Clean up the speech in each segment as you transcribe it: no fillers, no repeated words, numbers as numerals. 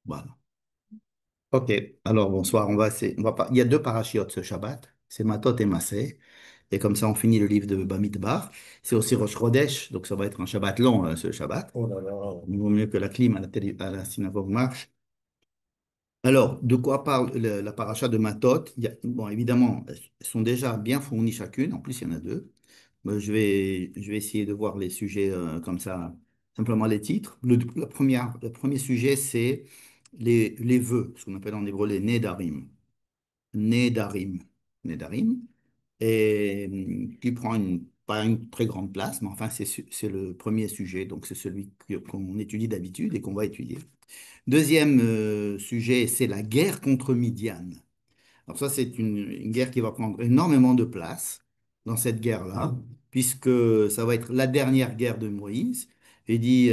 Voilà. Ok, alors bonsoir. Il y a deux parachiotes ce Shabbat, c'est Matot et Massé. Et comme ça, on finit le livre de Bamidbar. C'est aussi Rosh Chodesh, donc ça va être un Shabbat long, ce Shabbat. Oh là là. Il vaut mieux que la clim à la synagogue marche. Alors, de quoi parle la paracha de Matot? Bon, évidemment, elles sont déjà bien fournies chacune. En plus, il y en a deux. Je vais essayer de voir les sujets comme ça, simplement les titres. Le premier sujet, c'est les vœux, ce qu'on appelle en hébreu les Nedarim. Nedarim. Nedarim. Et qui prend pas une très grande place, mais enfin, c'est le premier sujet. Donc, c'est celui qu'on étudie d'habitude et qu'on va étudier. Deuxième sujet, c'est la guerre contre Midian. Alors ça, c'est une guerre qui va prendre énormément de place dans cette guerre-là, puisque ça va être la dernière guerre de Moïse. Il dit,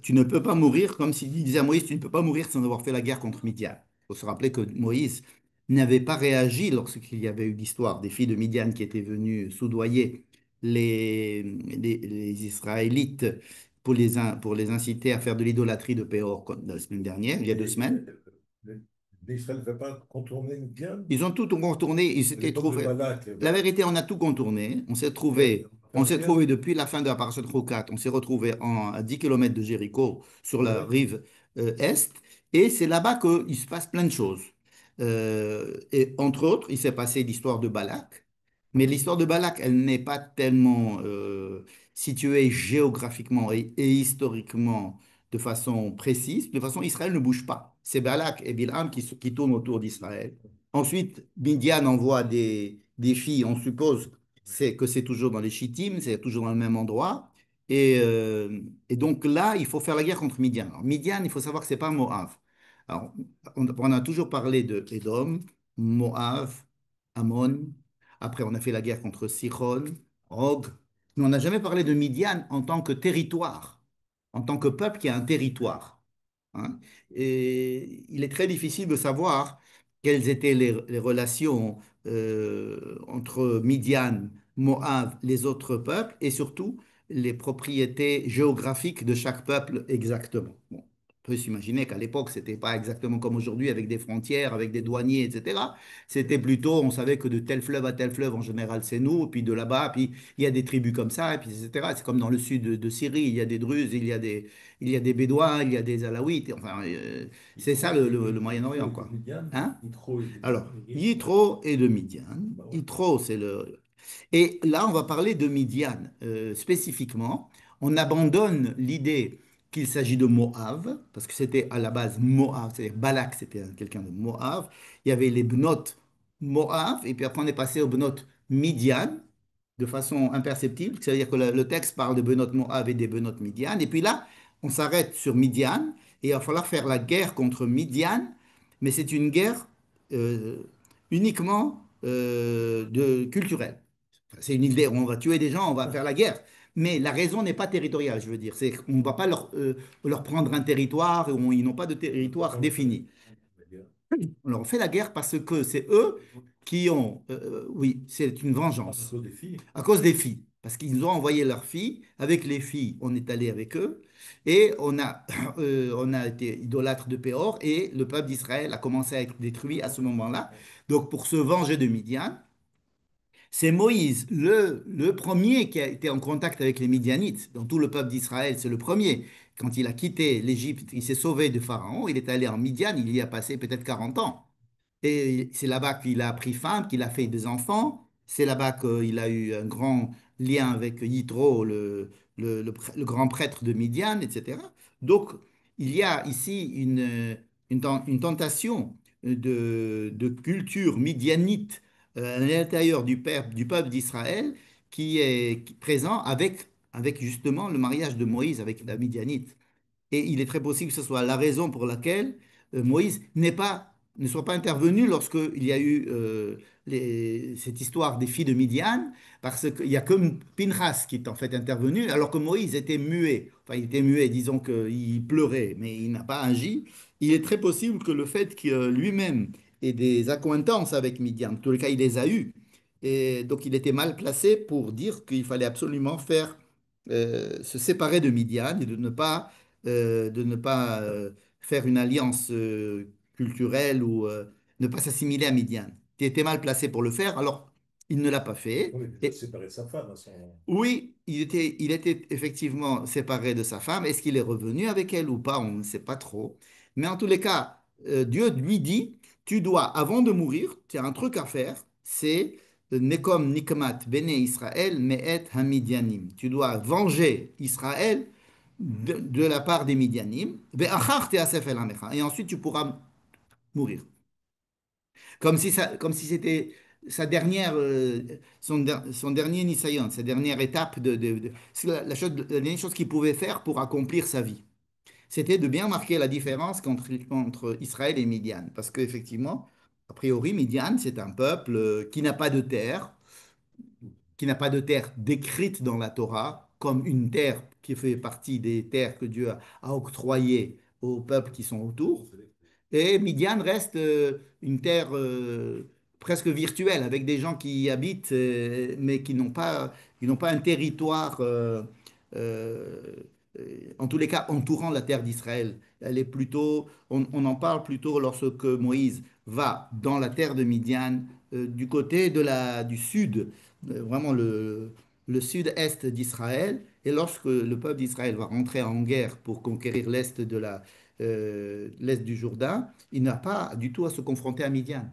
tu ne peux pas mourir, comme s'il disait à Moïse, tu ne peux pas mourir sans avoir fait la guerre contre Midian. Il faut se rappeler que Moïse n'avait pas réagi lorsqu'il y avait eu l'histoire des filles de Midian qui étaient venues soudoyer les Israélites pour les inciter à faire de l'idolâtrie de Péor comme la semaine dernière, il y a deux Et semaines. Israël ne va pas contourner bien Ils ont tout contourné, ils à s'étaient l'époque de trouvés. Balak. La vérité, on a tout contourné. Ouais, on va faire On la s'est guerre. trouvé depuis la fin de la parasha de Chocat, on s'est retrouvé à 10 km de Jéricho, sur la Ouais. rive est, et c'est là-bas qu'il se passe plein de choses. Et entre autres, il s'est passé l'histoire de Balak, mais l'histoire de Balak, elle n'est pas tellement située géographiquement et historiquement de façon précise. De toute façon, Israël ne bouge pas. C'est Balak et Bilham qui tournent autour d'Israël. Ensuite, Midian envoie des filles, on suppose que c'est toujours dans les Chittim, c'est toujours dans le même endroit. Et donc là, il faut faire la guerre contre Midian. Alors, Midian, il faut savoir que c'est pas Moab. Alors, on a toujours parlé de Édom, Moab, Ammon. Après, on a fait la guerre contre Sichon, Og. Mais on n'a jamais parlé de Midian en tant que territoire, en tant que peuple qui a un territoire. Hein. Et il est très difficile de savoir quelles étaient les relations entre Midian, Moab, les autres peuples, et surtout les propriétés géographiques de chaque peuple exactement. Bon, on peut s'imaginer qu'à l'époque, ce n'était pas exactement comme aujourd'hui avec des frontières, avec des douaniers, etc. C'était plutôt, on savait que de tel fleuve à tel fleuve, en général, c'est nous, puis de là-bas, puis il y a des tribus comme ça, et puis etc. C'est comme dans le sud de Syrie, il y a des Druzes, il y a des Bédouins, il y a des Alaouites, enfin, c'est ça le Yitro Moyen-Orient, était quoi. Midian. Hein? Yitro était Alors, Midian. Yitro et de Midian. Bah ouais. Yitro, c'est le... Et là, on va parler de Midian spécifiquement. On abandonne l'idée qu'il s'agit de Moab, parce que c'était à la base Moab, c'est-à-dire Balak, c'était quelqu'un de Moab. Il y avait les Bnot Moab, et puis après on est passé aux Bnot Midian, de façon imperceptible, c'est-à-dire que le texte parle de Benot Moab et des Benot Midian, et puis là, on s'arrête sur Midian, et il va falloir faire la guerre contre Midian, mais c'est une guerre euh, uniquement culturelle. Enfin, c'est une idée, on va tuer des gens, on va faire la guerre, mais la raison n'est pas territoriale, je veux dire, c'est qu'on ne va pas leur prendre un territoire, où ils n'ont pas de territoire Pourquoi on fait défini. la guerre? On leur fait la guerre parce que c'est eux qui ont, oui, c'est une Ah, à vengeance. cause des filles. À cause des filles. Parce qu'ils nous ont envoyé leurs filles. Avec les filles, on est allé avec eux. Et on a été idolâtre de Péor. Et le peuple d'Israël a commencé à être détruit à ce moment-là. Donc, pour se venger de Midian, c'est Moïse, le premier qui a été en contact avec les Midianites. Dans tout le peuple d'Israël, c'est le premier. Quand il a quitté l'Égypte, il s'est sauvé de Pharaon. Il est allé en Midian. Il y a passé peut-être 40 ans. Et c'est là-bas qu'il a pris femme, qu'il a fait des enfants. C'est là-bas qu'il a eu un grand lien avec Yitro, le grand prêtre de Midian, etc. Donc, il y a ici une tentation de culture midianite à l'intérieur du peuple d'Israël qui est présent avec justement le mariage de Moïse avec la Midianite. Et il est très possible que ce soit la raison pour laquelle Moïse ne soit pas intervenu lorsqu'il y a eu cette histoire des filles de Midian, parce qu'il n'y a que Pinchas qui est en fait intervenu, alors que Moïse était muet. Enfin, il était muet, disons qu'il pleurait, mais il n'a pas agi. Il est très possible que le fait que lui-même ait des accointances avec Midian, en tous les cas, il les a eues. Et donc, il était mal placé pour dire qu'il fallait absolument se séparer de Midian et de ne pas faire une alliance culturelle ou ne pas s'assimiler à Midian. Il était mal placé pour le faire, alors il ne l'a pas fait. On est déjà Et séparé de sa femme à son. oui, il était effectivement séparé de sa femme. Est-ce qu'il est revenu avec elle ou pas? On ne sait pas trop. Mais en tous les cas, Dieu lui dit, tu dois, avant de mourir, tu as un truc à faire, c'est Nekom Nikmat Bene Israël Me'et Hamidianim. Tu dois venger Israël de la part des Midianim. Ve'achar te'asef el hamecha. Et ensuite, tu pourras mourir. Comme si c'était sa dernière, son dernier Nisayon, sa dernière étape c'est la dernière chose qu'il pouvait faire pour accomplir sa vie. C'était de bien marquer la différence entre Israël et Midian. Parce qu'effectivement, a priori, Midian, c'est un peuple qui n'a pas de terre décrite dans la Torah, comme une terre qui fait partie des terres que Dieu a octroyées aux peuples qui sont autour. Et Midian reste une terre presque virtuelle, avec des gens qui y habitent, mais qui n'ont pas un territoire, euh, en tous les cas, entourant la terre d'Israël. Elle est plutôt, on en parle plutôt lorsque Moïse va dans la terre de Midian, du côté du sud, vraiment le sud-est d'Israël. Et lorsque le peuple d'Israël va rentrer en guerre pour conquérir l'est du Jourdain, il n'a pas du tout à se confronter à Midian.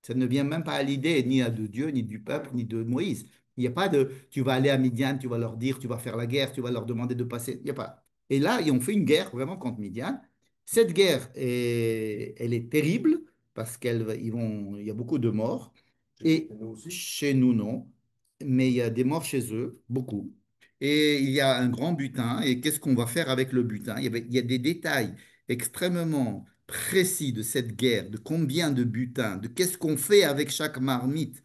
Ça ne vient même pas à l'idée ni de Dieu, ni du peuple, ni de Moïse. Il n'y a pas de tu vas aller à Midian, tu vas leur dire, tu vas faire la guerre, tu vas leur demander de passer. Il n'y a pas. Et là, ils ont fait une guerre vraiment contre Midian. Cette guerre, elle est terrible parce il y a beaucoup de morts. Et Et nous aussi. chez nous, non. Mais il y a des morts chez eux, beaucoup. Et il y a un grand butin. Et qu'est-ce qu'on va faire avec le butin? Il y a des détails extrêmement précis de cette guerre, de combien de butins, de qu'est-ce qu'on fait avec chaque marmite,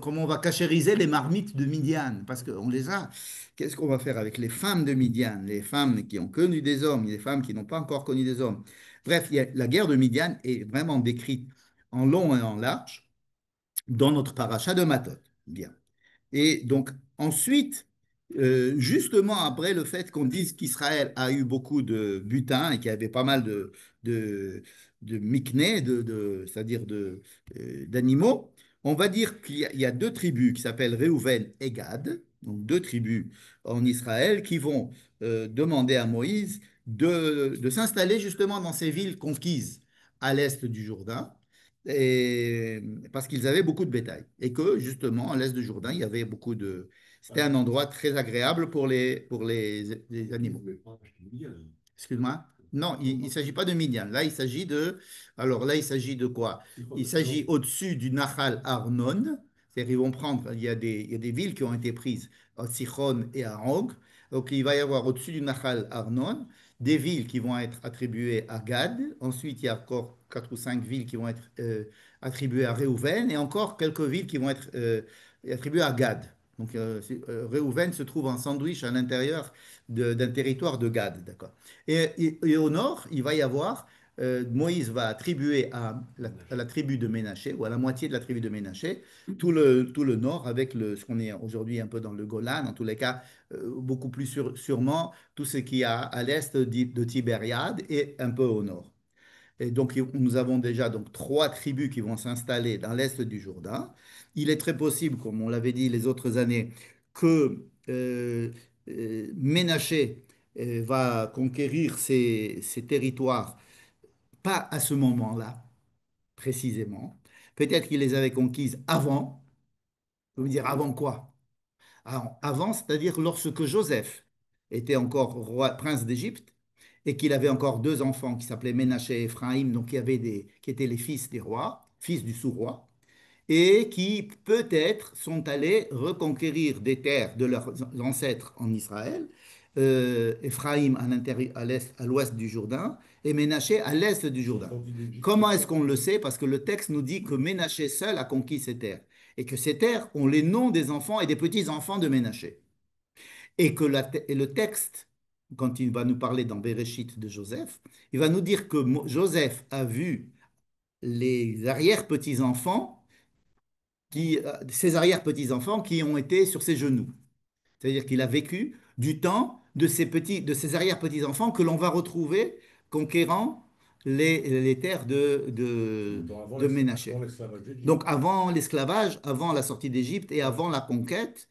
comment on va cachériser les marmites de Midian, parce qu'on les a. Qu'est-ce qu'on va faire avec les femmes de Midian, les femmes qui ont connu des hommes, les femmes qui n'ont pas encore connu des hommes. Bref, la guerre de Midian est vraiment décrite en long et en large dans notre paracha de Matot. Bien. Et donc, ensuite, justement après le fait qu'on dise qu'Israël a eu beaucoup de butin et qu'il y avait pas mal de, de mikné, c'est-à-dire d'animaux, on va dire qu'il y a deux tribus qui s'appellent Réhouven et Gad, donc deux tribus en Israël qui vont demander à Moïse de s'installer justement dans ces villes conquises à l'est du Jourdain et, parce qu'ils avaient beaucoup de bétail. Et que, justement, à l'est du Jourdain, il y avait beaucoup de... C'était un endroit très agréable pour les Ils ne animaux. voulaient pas acheter une gueule. Excuse-moi. Non, il ne s'agit pas de Midian. Là, il s'agit de... Alors là, il s'agit de quoi? Il s'agit au-dessus du Nahal Arnon. C'est-à-dire, ils vont prendre... Il y a des villes qui ont été prises, à Sichon et à Og. Donc, il va y avoir au-dessus du Nahal Arnon des villes qui vont être attribuées à Gad. Ensuite, il y a encore quatre ou cinq villes qui vont être attribuées à Réhouven. Et encore quelques villes qui vont être attribuées à Gad. Donc, Réhouven se trouve en sandwich à l'intérieur d'un territoire de Gad. D'accord. Et au nord, il va y avoir, Moïse va attribuer à la tribu de Ménaché, ou à la moitié de la tribu de Ménaché, tout le nord, avec ce qu'on est aujourd'hui un peu dans le Golan, en tous les cas, beaucoup plus sûrement, tout ce qui est à l'est de Tibériade et un peu au nord. Et donc, nous avons déjà donc trois tribus qui vont s'installer dans l'est du Jourdain. Il est très possible, comme on l'avait dit les autres années, que Ménaché va conquérir ces territoires, pas à ce moment-là, précisément. Peut-être qu'il les avait conquises avant. Vous me dire avant quoi? Avant, c'est-à-dire lorsque Joseph était encore roi, prince d'Égypte et qu'il avait encore deux enfants qui s'appelaient Ménaché et Éphraïm, donc qui étaient les fils des rois, fils du sous-roi, et qui peut-être sont allés reconquérir des terres de leurs ancêtres en Israël, Éphraïm à l'est, à l'ouest du Jourdain et Ménaché à l'est du Ils sont Jourdain. sortis d'Égypte Comment comme est-ce ça. qu'on le sait? Parce que le texte nous dit que Ménaché seul a conquis ces terres et que ces terres ont les noms des enfants et des petits-enfants de Ménaché. Et que le texte, quand il va nous parler dans Béréchit de Joseph, il va nous dire que Joseph a vu les arrière-petits-enfants ses arrière-petits-enfants qui ont été sur ses genoux. C'est-à-dire qu'il a vécu du temps de ses arrière-petits-enfants que l'on va retrouver conquérant les terres Donc de avant Ménaché. l'esclavage Donc d'Égypte. avant l'esclavage, avant la sortie d'Égypte et avant la conquête.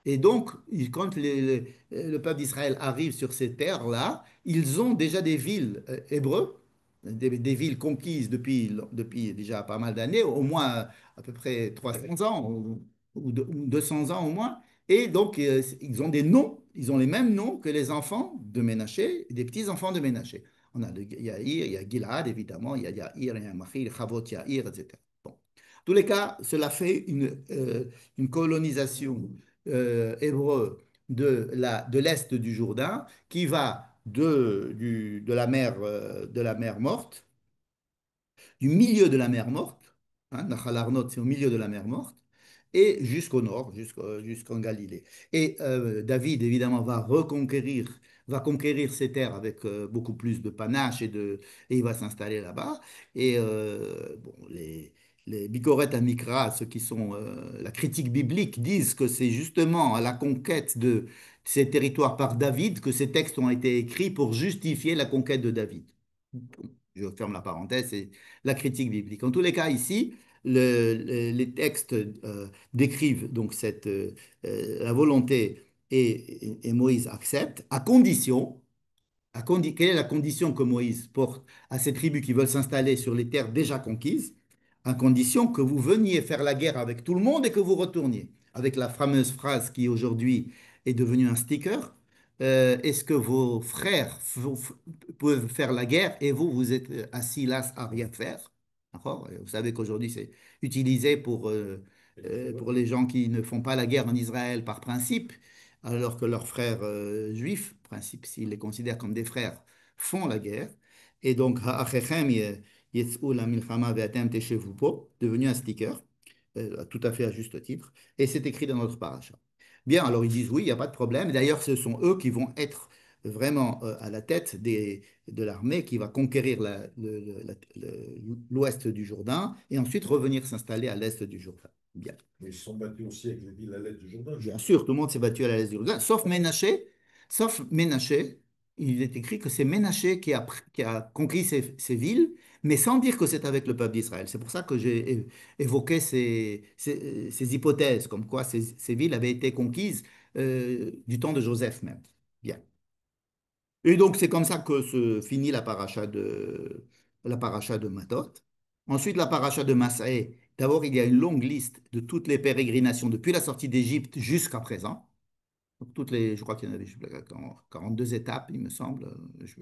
Et donc, quand le peuple d'Israël arrive sur ces terres-là, ils ont déjà des villes hébreux, des villes conquises depuis déjà pas mal d'années, au moins à peu près 300 ans ou 200 ans au moins. Et donc, ils ont des noms, ils ont les mêmes noms que les enfants de Ménaché, des petits-enfants de Ménaché. On a le Yaïr, il y a Gilad, évidemment, il y a Yaïr, il y a Machir, Chavot Yaïr, etc. Bon. En tous les cas, cela fait une colonisation hébreu de l'est du Jourdain qui va de la mer Morte, du milieu de la mer Morte, hein, Nachal Arnot, c'est au milieu de la mer Morte, et jusqu'au nord, jusqu'en Galilée. Et David, évidemment, va conquérir ces terres avec beaucoup plus de panache et il va s'installer là-bas. Et bon, les Bikoret Amikra, ceux qui sont la critique biblique, disent que c'est justement à la conquête de ces territoires par David que ces textes ont été écrits pour justifier la conquête de David. Je ferme la parenthèse, c'est la critique biblique. En tous les cas, ici, les textes décrivent donc la volonté et Moïse accepte, quelle est la condition que Moïse porte à ces tribus qui veulent s'installer sur les terres déjà conquises? À condition que vous veniez faire la guerre avec tout le monde et que vous retourniez. Avec la fameuse phrase qui aujourd'hui est devenue un sticker, est-ce que vos frères peuvent faire la guerre et vous, vous êtes assis là à rien faire? D'accord? Vous savez qu'aujourd'hui, c'est utilisé pour les gens qui ne font pas la guerre en Israël par principe, alors que leurs frères juifs, principe, s'ils les considèrent comme des frères, font la guerre. Et donc, Ha'achechem yetz'u la milchama ve'atem teshevu po, devenu un sticker, tout à fait à juste titre, et c'est écrit dans notre paracha. Bien, alors ils disent oui, il n'y a pas de problème. D'ailleurs, ce sont eux qui vont être vraiment à la tête de l'armée qui va conquérir l'ouest du Jourdain et ensuite revenir s'installer à l'est du Jourdain. Bien. Mais ils se sont battus aussi avec les villes à l'est du Jourdain, je Bien suppose. sûr, tout le monde s'est battu à l'est du Jourdain, sauf Ménaché. Il est écrit que c'est Ménaché qui a conquis ces villes, mais sans dire que c'est avec le peuple d'Israël. C'est pour ça que j'ai évoqué ces hypothèses, comme quoi ces villes avaient été conquises du temps de Joseph même. Bien. Et donc, c'est comme ça que se finit la paracha de Matot. Ensuite, la paracha de Massaé. D'abord, il y a une longue liste de toutes les pérégrinations depuis la sortie d'Égypte jusqu'à présent. Donc, je crois qu'il y en avait je sais pas, 42 étapes, il me semble. Je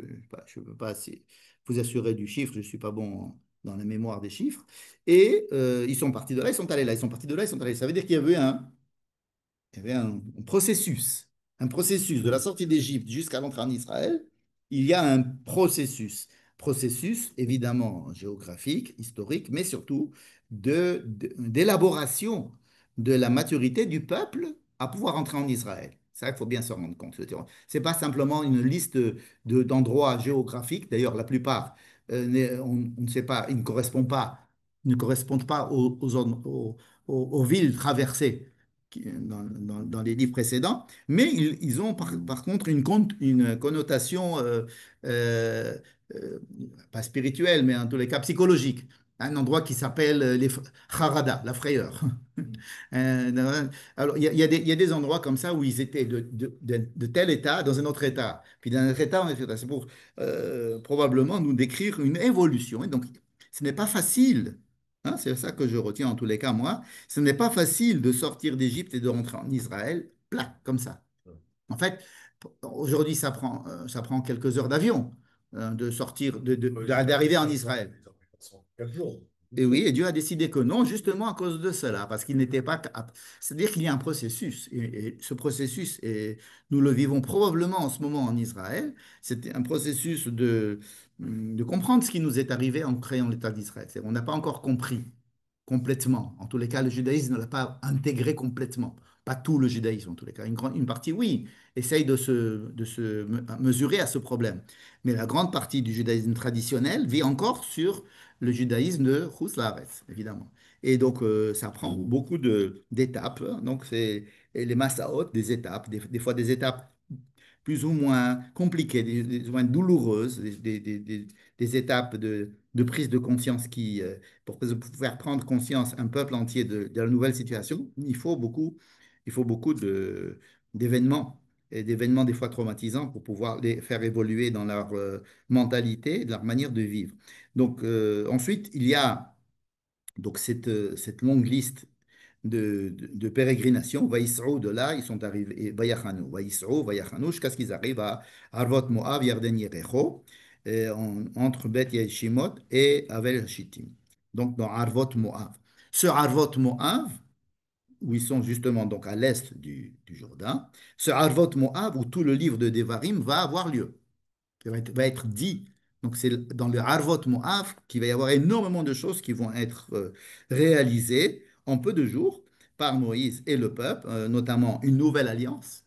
ne peux pas vous assurer du chiffre, je ne suis pas bon dans la mémoire des chiffres. Et ils sont partis de là, ils sont allés là, ils sont partis de là, ils sont allés. Ça veut dire qu'il y avait il y avait un processus de la sortie d'Égypte jusqu'à l'entrée en Israël. Il y a un processus évidemment géographique, historique, mais surtout d'élaboration de la maturité du peuple à pouvoir entrer en Israël. Ça, il faut bien se rendre compte. C'est pas simplement une liste d'endroits géographiques. D'ailleurs, la plupart, on ne sait pas, ils ne correspondent pas aux villes traversées dans les livres précédents, mais ils ont par contre une connotation euh, euh, pas spirituelle, mais en tous les cas psychologique. Un endroit qui s'appelle les Harada, la frayeur. Alors, il y a des endroits comme ça où ils étaient de tel état dans un autre état, puis d'un autre état en un autre état. C'est pour probablement nous décrire une évolution. Et donc, ce n'est pas facile. Hein, c'est ça que je retiens en tous les cas, moi. Ce n'est pas facile de sortir d'Égypte et de rentrer en Israël, plat, comme ça. En fait, aujourd'hui, ça prend quelques heures d'avion de sortir, d'arriver en Israël. Ils ont pris 4 jours, Et plus. oui, et Dieu a décidé que non, justement à cause de cela, parce qu'il n'était pas capable. C'est-à-dire qu'il y a un processus, et ce processus, et nous le vivons probablement en ce moment en Israël, c'était un processus de comprendre ce qui nous est arrivé en créant l'État d'Israël. On n'a pas encore compris complètement. En tous les cas, le judaïsme ne l'a pas intégré complètement. Pas tout le judaïsme, en tous les cas. Une partie, oui, essaye de se mesurer à ce problème. Mais la grande partie du judaïsme traditionnel vit encore sur le judaïsme de Huslaretz, évidemment. Et donc, ça prend beaucoup d'étapes. Donc, c'est et les massaot, des étapes, des fois des étapes plus ou moins compliquées, plus ou moins douloureuses, des étapes de prise de conscience pour faire prendre conscience un peuple entier de la nouvelle situation, il faut beaucoup d'événements, et d'événements des fois traumatisants pour pouvoir les faire évoluer dans leur mentalité, de leur manière de vivre. Donc ensuite, il y a donc cette longue liste de pérégrinations. Vaïsrou, de là, ils sont arrivés, et Vayachanou, Vayachanou, jusqu'à ce qu'ils arrivent à Arvot Moab, Yarden Yerecho, entre Beth Yeshimot et Avel Shittim. Donc dans Arvot Moab. Ce Arvot Moab, où ils sont justement donc à l'est du Jourdain, ce Arvot Moab, où tout le livre de Devarim va avoir lieu, qui va être dit. Donc c'est dans le Arvot Moab qu'il va y avoir énormément de choses qui vont être réalisées en peu de jours par Moïse et le peuple, notamment une nouvelle alliance,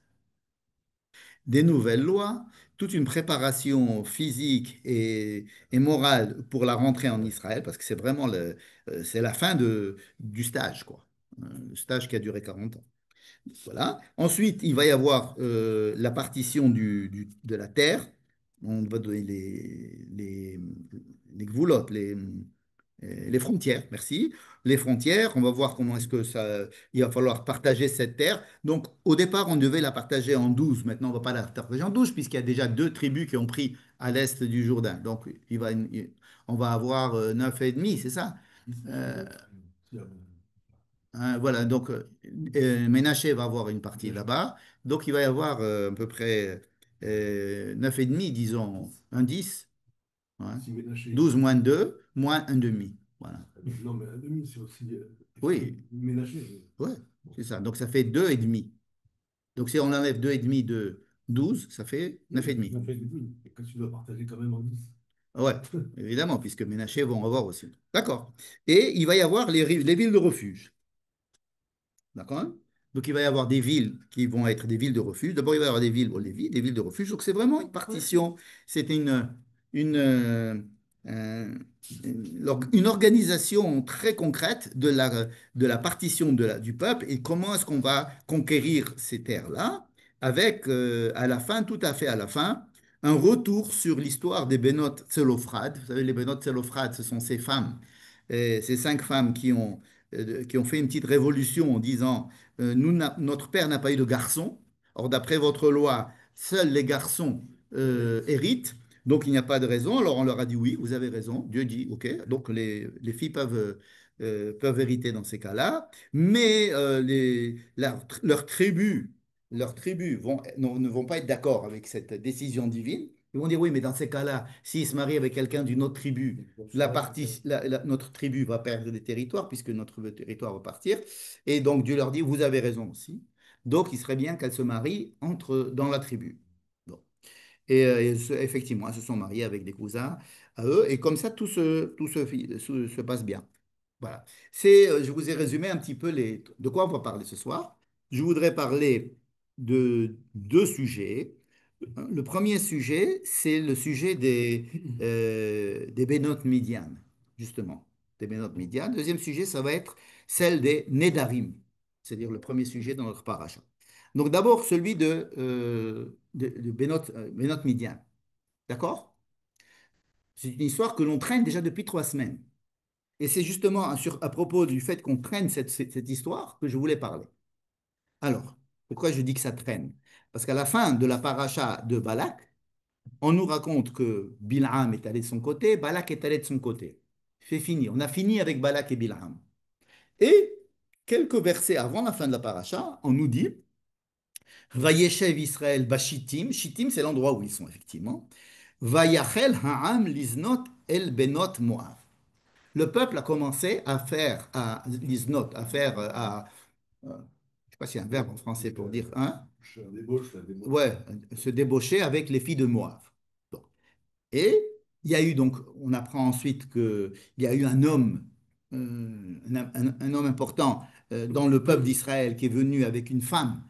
des nouvelles lois, toute une préparation physique et morale pour la rentrée en Israël, parce que c'est vraiment c'est la fin du stage, quoi. Le stage qui a duré 40 ans. Voilà. Ensuite, il va y avoir la partition de la terre. On va donner les gvoulottes, les frontières, merci. Les frontières, on va voir comment est-ce que ça, il va falloir partager cette terre. Donc, au départ, on devait la partager en 12. Maintenant, on ne va pas la partager en 12 puisqu'il y a déjà deux tribus qui ont pris à l'est du Jourdain. Donc, on va avoir 9 et demi, c'est ça? Euh, Hein, voilà, donc Ménaché va avoir une partie là-bas. Donc il va y avoir à peu près 9,5, disons, un 10, hein. Si ménager. 12 moins 2 moins un demi. Voilà. Non, mais un demi, c'est aussi Oui, ménager. ouais, Bon. c'est ça. Donc ça fait 2,5. Donc si on enlève 2,5 de 12, ça fait Oui, 9,5. ça fait demi. Et que tu dois partager quand même en 10. Ouais, évidemment, puisque Ménaché vont avoir aussi. D'accord. Et il va y avoir les villes de refuge. D'accord? Donc, il va y avoir des villes qui vont être des villes de refuge. D'abord, il va y avoir des villes au Lévis, des villes de refuge. Donc, c'est vraiment une partition, c'est une, euh, euh, une organisation très concrète de la partition du peuple et comment est-ce qu'on va conquérir ces terres-là avec, à la fin, tout à fait à la fin, un retour sur l'histoire des Bénotes Tselophrades. Vous savez, les Bénotes Tselophrades, ce sont ces femmes, ces 5 femmes qui ont fait une petite révolution en disant notre père n'a pas eu de garçon. Or, d'après votre loi, seuls les garçons héritent. Donc, il n'y a pas de raison. Alors, on leur a dit oui, vous avez raison. Dieu dit OK. Donc, les filles peuvent hériter dans ces cas-là. Mais leurs tribus ne vont pas être d'accord avec cette décision divine. Ils vont dire oui, mais dans ces cas-là, s'ils se marient avec quelqu'un d'une autre tribu, notre tribu va perdre des territoires puisque notre territoire va partir. Et donc Dieu leur dit, vous avez raison aussi. Donc il serait bien qu'elles se marient dans la tribu. Bon. Effectivement, elles se sont mariées avec des cousins à eux. Et comme ça, tout se passe bien. Voilà. Je vous ai résumé un petit peu de quoi on va parler ce soir. Je voudrais parler de deux sujets. Le premier sujet, c'est le sujet des Bénotes Midian, justement, des Bénotes Midian. Deuxième sujet, ça va être celle des Nédarim, c'est-à-dire le premier sujet dans notre paracha. Donc d'abord, celui de Bénotes Midian. D'accord? C'est une histoire que l'on traîne déjà depuis 3 semaines. Et c'est justement à propos du fait qu'on traîne cette histoire que je voulais parler. Alors, pourquoi je dis que ça traîne? Parce qu'à la fin de la paracha de Balak, on nous raconte que Bilham est allé de son côté, Balak est allé de son côté. C'est fini. On a fini avec Balak et Bilham. Et quelques versets avant la fin de la paracha, on nous dit Vayeshev Israël Bashittim. Shittim, c'est l'endroit où ils sont, effectivement. Vayachel Ha'am Liznot El Benot Moab. Le peuple a commencé à faire, à Liznot, à faire, je ne sais pas s'il y a un verbe en français pour dire, hein? Un débauche, la débauche. Ouais, se débaucher avec les filles de Moab. Bon. Et il y a eu donc, on apprend ensuite qu'il y a eu un homme, un homme important dans le peuple d'Israël qui est venu avec une femme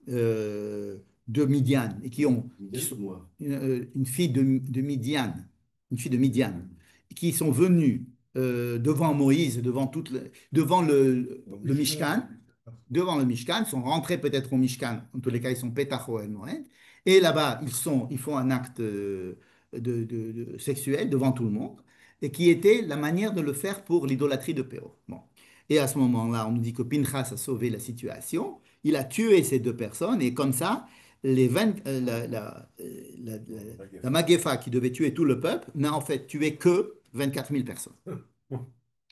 euh, de Midian et Moi. une fille de Midian, une fille de Midian, qui sont venus devant Moïse, devant le Mishkan, sont rentrés peut-être au Mishkan, en tous les cas ils sont pétachos El Moed, Et là-bas, ils font un acte sexuel devant tout le monde, et qui était la manière de le faire pour l'idolâtrie de Péor. Bon. Et à ce moment-là, on nous dit que Pinchas a sauvé la situation. Il a tué ces deux personnes, et comme ça, les 20, la, la- la Maguefa qui devait tuer tout le peuple n'a en fait tué que 24 000 personnes.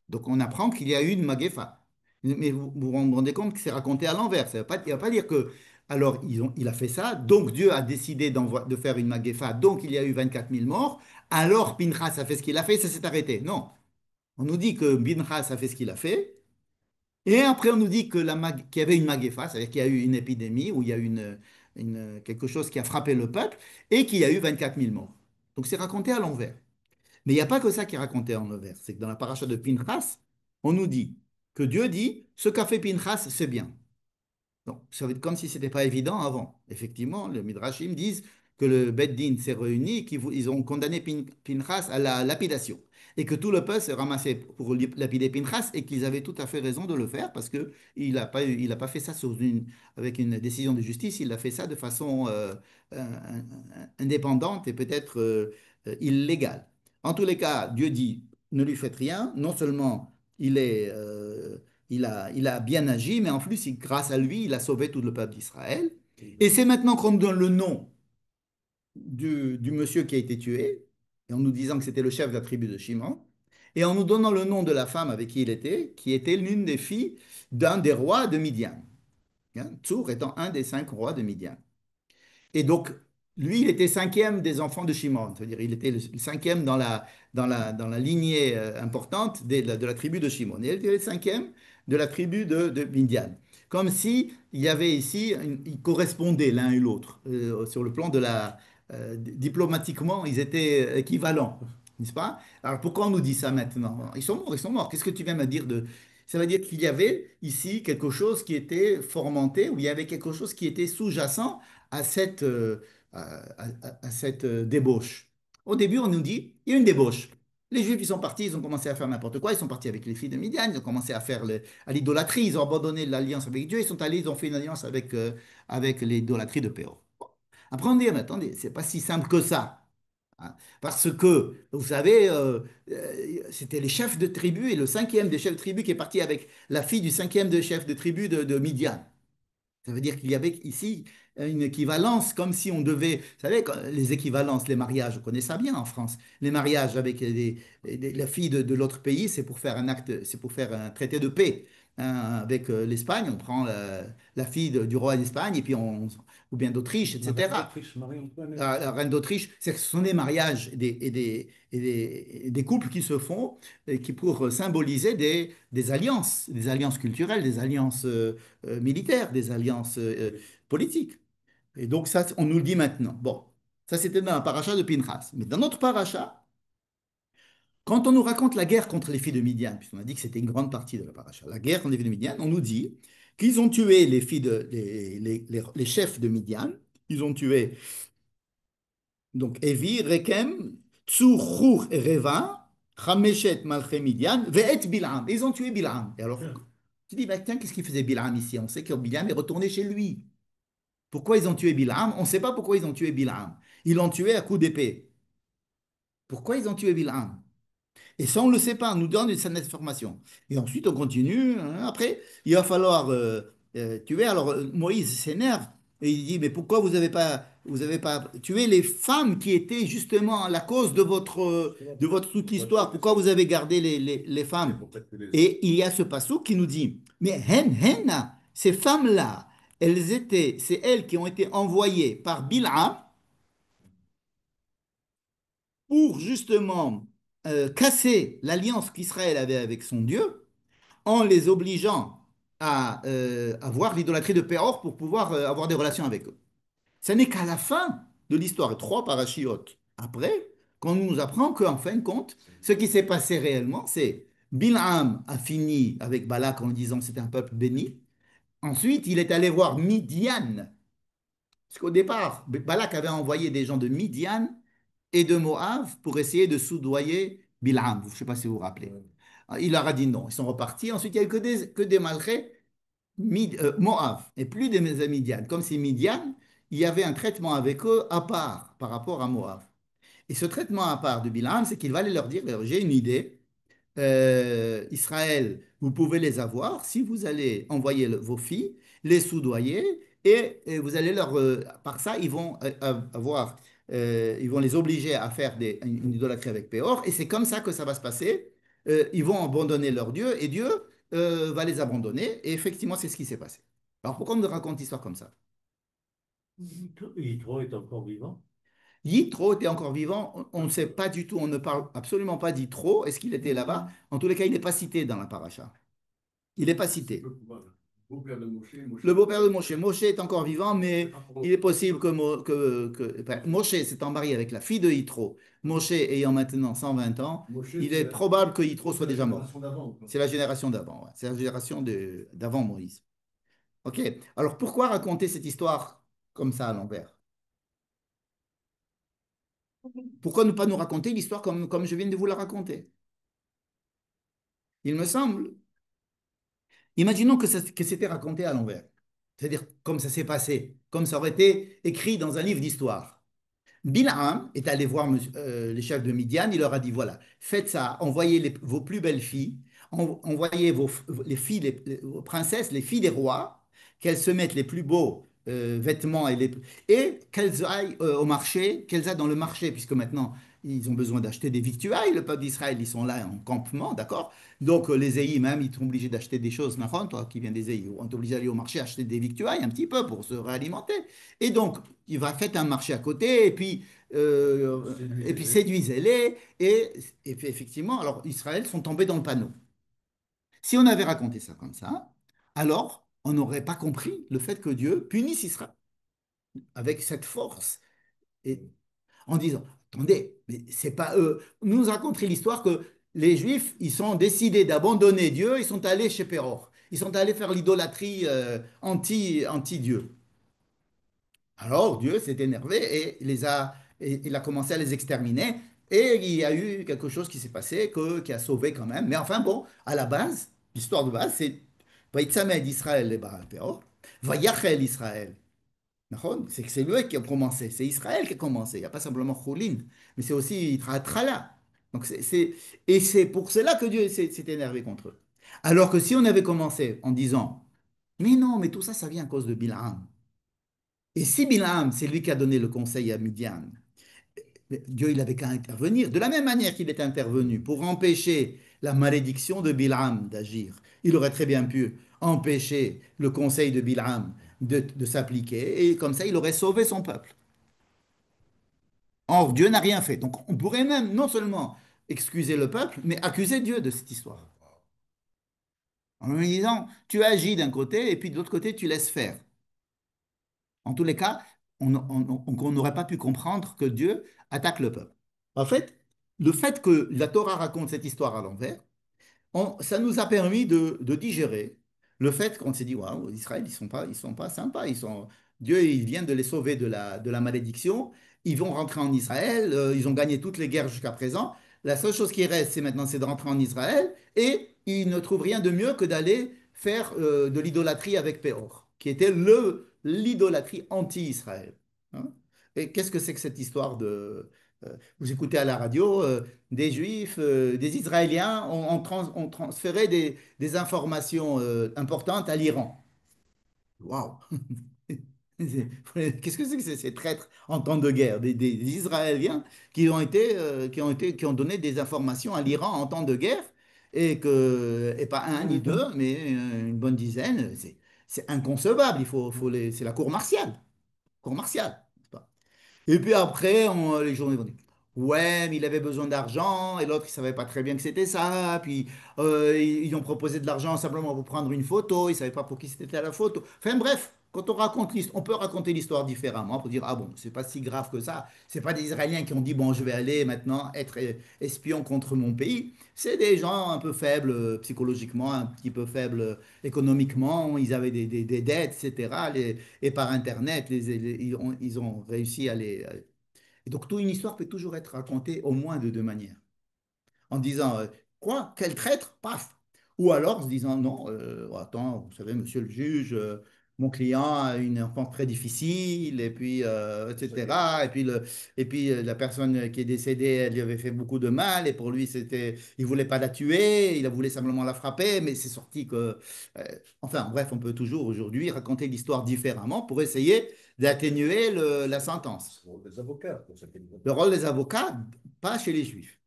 Donc on apprend qu'il y a eu une Maguefa. Mais vous rendez compte que c'est raconté à l'envers. Ça ne va pas dire que, alors il a fait ça, donc Dieu a décidé de faire une Maguefa, donc il y a eu 24 000 morts, alors Pinchas a fait ce qu'il a fait, ça s'est arrêté. Non, on nous dit que Pinchas a fait ce qu'il a fait, et après on nous dit que qu'il y avait une Maguefa, c'est-à-dire qu'il y a eu une épidémie, où il y a eu quelque chose qui a frappé le peuple, et qu'il y a eu 24 000 morts. Donc c'est raconté à l'envers. Mais il n'y a pas que ça qui est raconté en l'envers. C'est que dans la paracha de Pinchas, on nous dit que Dieu dit, ce qu'a fait Pinchas, c'est bien. Donc, ça va être comme si ce n'était pas évident avant. Effectivement, les Midrashim disent que le Beth Din s'est réuni, ils ont condamné Pinchas à la lapidation. Et que tout le peuple s'est ramassé pour lapider Pinchas et qu'ils avaient tout à fait raison de le faire parce qu'il n'a pas fait ça avec une décision de justice, il a fait ça de façon indépendante et peut-être illégale. En tous les cas, Dieu dit, ne lui faites rien. Non seulement il a bien agi, mais en plus, grâce à lui, il a sauvé tout le peuple d'Israël. Et c'est maintenant qu'on nous donne le nom du monsieur qui a été tué, et en nous disant que c'était le chef de la tribu de Shimon, et en nous donnant le nom de la femme avec qui était l'une des filles d'un des rois de Midian. Hein, Tsour étant un des 5 rois de Midian. Et donc, lui, il était cinquième des enfants de Shimon, c'est-à-dire il était le cinquième dans la lignée importante de la tribu de Shimon. Et il était le cinquième de la tribu de Midian. Comme si il y avait ici, ils correspondaient l'un et l'autre. Sur le plan diplomatiquement, ils étaient équivalents, n'est-ce pas? Alors pourquoi on nous dit ça maintenant? Ils sont morts, ils sont morts. Qu'est-ce que tu viens me dire de... Ça veut dire qu'il y avait ici quelque chose qui était fomenté, ou il y avait quelque chose qui était sous-jacent à cette débauche. Au début, on nous dit, il y a une débauche. Les Juifs, ils sont partis, ils ont commencé à faire n'importe quoi, ils sont partis avec les filles de Midian, ils ont commencé à faire à l'idolâtrie, ils ont abandonné l'alliance avec Dieu, ils sont allés, ils ont fait une alliance avec l'idolâtrie de Péor. Bon. Après, on dit, mais attendez, c'est pas si simple que ça. Hein. Parce que, vous savez, c'était les chefs de tribu et le cinquième des chefs de tribu qui est parti avec la fille du cinquième des chefs de tribu de Midian. Ça veut dire qu'il y avait ici une équivalence, comme si on devait, vous savez, les équivalences, les mariages, on connaît ça bien en France. Les mariages avec la fille de l'autre pays, c'est pour faire un acte, c'est pour faire un traité de paix. Hein, avec l'Espagne, on prend la fille du roi d'Espagne et puis ou bien d'Autriche, La reine etc. d'Autriche, Marie-Antoinette. La reine d'Autriche, ce sont des mariages et des couples qui se font et qui pour symboliser des alliances culturelles, des alliances militaires, des alliances politiques. Et donc ça, on nous le dit maintenant. Bon, ça c'était dans la paracha de Pinchas. Mais dans notre paracha, quand on nous raconte la guerre contre les filles de Midian, puisqu'on a dit que c'était une grande partie de la paracha, la guerre contre les filles de Midian, on nous dit qu'ils ont tué les chefs de Midian, ils ont tué donc, Evi, Rekem, Tsur, Hur et Reva, Chameshet, Malché, Midian, Ve'et Bil'am. Et ils ont tué Bil'am. Et alors, Tiens, tu dis, bah, tiens, qu'est-ce qu'il faisait Bil'am ici? On sait que Bil'am est retourné chez lui. Pourquoi ils ont tué Bil'am? On ne sait pas pourquoi ils ont tué Bil'am. Ils l'ont tué à coups d'épée. Pourquoi ils ont tué Bil'am? Et ça, on ne le sait pas, on nous donne cette information. Et ensuite, on continue. Hein. Après, il va falloir tuer. Alors, Moïse s'énerve et il dit, mais pourquoi vous avez pas tué les femmes qui étaient justement la cause justement de pour votre toute histoire? Pourquoi protéger, vous avez gardé les c'était femmes? pour protéger les hommes. Et il y a ce passage qui nous dit, mais henna, ces femmes-là, c'est elles qui ont été envoyées par Bilham pour justement casser l'alliance qu'Israël avait avec son Dieu en les obligeant à avoir l'idolâtrie de Péor pour pouvoir avoir des relations avec eux. Ce n'est qu'à la fin de l'histoire, 3 parachiotes après, qu'on nous apprend qu'en fin de compte, ce qui s'est passé réellement, c'est Bilham a fini avec Balak en disant que c'était un peuple béni. Ensuite, il est allé voir Midian. Parce qu'au départ, Balak avait envoyé des gens de Midian et de Moab pour essayer de soudoyer Bilham. Je ne sais pas si vous vous rappelez. Ouais. Il leur a dit non. Ils sont repartis. Ensuite, il n'y a eu que des malgrés Moab et plus des Midian. Comme c'est Midian il y avait un traitement avec eux à part par rapport à Moab. Et ce traitement à part de Bilam, c'est qu'il va aller leur dire, j'ai une idée, Israël, vous pouvez les avoir si vous allez envoyer vos filles, les soudoyer, et vous allez par ça, ils vont ils vont les obliger à faire une idolâtrie avec Péor, et c'est comme ça que ça va se passer. Ils vont abandonner leur Dieu, et Dieu va les abandonner, et effectivement, c'est ce qui s'est passé. Alors pourquoi on nous raconte l'histoire comme ça? Yitro est encore vivant. Yitro était encore vivant, on ne sait pas du tout, on ne parle absolument pas d'Yitro. Est-ce qu'il était là-bas? En tous les cas, il n'est pas cité dans la paracha. Il n'est pas cité. Beau-père de Moshe, Moshe Le est beau-père de mort. Moshe, Moshe est encore vivant, mais il est possible enfin, Moshe s'étant marié avec la fille de Yitro, Moshe ayant maintenant 120 ans, Moshe, il est probable que Yitro soit c'est la déjà mort. génération d'avant, quoi. C'est la génération d'avant, ouais. C'est la génération d'avant Moïse. Ok. Alors pourquoi raconter cette histoire comme ça à l'envers? Pourquoi ne pas nous raconter l'histoire comme je viens de vous la raconter? Il me semble. Imaginons que c'était raconté à l'envers. C'est-à-dire comme ça s'est passé, comme ça aurait été écrit dans un livre d'histoire. Bilham est allé voir les chefs de Midian, il leur a dit, voilà, faites ça, envoyez vos plus belles filles, envoyez les filles, vos princesses, les filles des rois, qu'elles se mettent les plus beaux vêtements et qu'elles aillent au marché, qu'elles aillent dans le marché, puisque maintenant ils ont besoin d'acheter des victuailles, le peuple d'Israël, ils sont là en campement, d'accord? Donc les Éhim, même, ils sont obligés d'acheter des choses, Nahon, toi qui viens des Éhim, on est obligé d'aller au marché acheter des victuailles un petit peu pour se réalimenter. Et donc, il va faire un marché à côté, et puis Séduisez-les. séduisez-les. Et puis effectivement, alors Israël sont tombés dans le panneau. Si on avait raconté ça comme ça, alors on n'aurait pas compris le fait que Dieu punisse Israël avec cette force. Et en disant, attendez, mais c'est pas eux. Nous raconter l'histoire que les Juifs, ils sont décidés d'abandonner Dieu, ils sont allés chez Péror. Ils sont allés faire l'idolâtrie anti-Dieu. Alors Dieu s'est énervé et il a commencé à les exterminer. Et il y a eu quelque chose qui s'est passé qui a sauvé quand même. Mais enfin bon, à la base, l'histoire de base, c'est Vaïtzamed Israël les Baal Peor, Vayachel Israël. C'est que c'est lui qui a commencé, c'est Israël qui a commencé. Il n'y a pas simplement Choulin, mais c'est aussi Trala. Donc et c'est pour cela que Dieu s'est énervé contre eux. Alors que si on avait commencé en disant, mais non, mais tout ça, ça vient à cause de Bilham. Et si Bilham, c'est lui qui a donné le conseil à Midian, Dieu, il avait qu'à intervenir. De la même manière qu'il est intervenu pour empêcher la malédiction de Bilham d'agir, il aurait très bien pu empêcher le conseil de Bilham de s'appliquer, et comme ça, il aurait sauvé son peuple. Or, Dieu n'a rien fait. Donc, on pourrait même non seulement excuser le peuple, mais accuser Dieu de cette histoire. En lui disant, tu agis d'un côté, et puis de l'autre côté, tu laisses faire. En tous les cas, on n'aurait pas pu comprendre que Dieu attaque le peuple. En fait, le fait que la Torah raconte cette histoire à l'envers, ça nous a permis de digérer le fait qu'on s'est dit, waouh, Israël, ils sont pas sympas. Dieu, il vient de les sauver de la malédiction. Ils vont rentrer en Israël. Ils ont gagné toutes les guerres jusqu'à présent. La seule chose qui reste, c'est maintenant, c'est de rentrer en Israël. Et ils ne trouvent rien de mieux que d'aller faire de l'idolâtrie avec Péor, qui était l'idolâtrie anti-Israël. Hein. Et qu'est-ce que c'est que cette histoire vous écoutez à la radio, des Juifs, des Israéliens ont transféré des informations importantes à l'Iran. Waouh! Qu'est-ce que c'est que ces traîtres en temps de guerre? Des Israéliens qui ont donné des informations à l'Iran en temps de guerre et pas un ni deux, mais une bonne dizaine. C'est inconcevable. C'est la cour martiale. Cour martiale. Et puis après, les journaux vont dire, ouais, mais il avait besoin d'argent, et l'autre, il savait pas très bien que c'était ça. Puis ils ont proposé de l'argent simplement pour prendre une photo, ils savaient pas pour qui c'était la photo. Enfin bref, quand on raconte l'histoire, on peut raconter l'histoire différemment, pour dire, ah bon, c'est pas si grave que ça. C'est pas des Israéliens qui ont dit, bon, je vais aller maintenant être espion contre mon pays. C'est des gens un peu faibles psychologiquement, un petit peu faibles économiquement, ils avaient des dettes, etc. Et par Internet, ils ont réussi à les... Et donc, toute une histoire peut toujours être racontée au moins de deux manières. En disant, quoi, quel traître, paf. Ou alors en se disant, non, attends, vous savez, monsieur le juge, mon client a une enfance très difficile, et puis, C'est ça qui est. etc. Et puis la personne qui est décédée, elle lui avait fait beaucoup de mal, et pour lui, il voulait pas la tuer, il voulait simplement la frapper, mais c'est sorti que. euh, enfin, bref, on peut toujours aujourd'hui raconter l'histoire différemment pour essayer d'atténuer la sentence. Ce sont des avocats pour ça qu'ils ne vont Le pas. rôle des avocats, pas chez les juifs.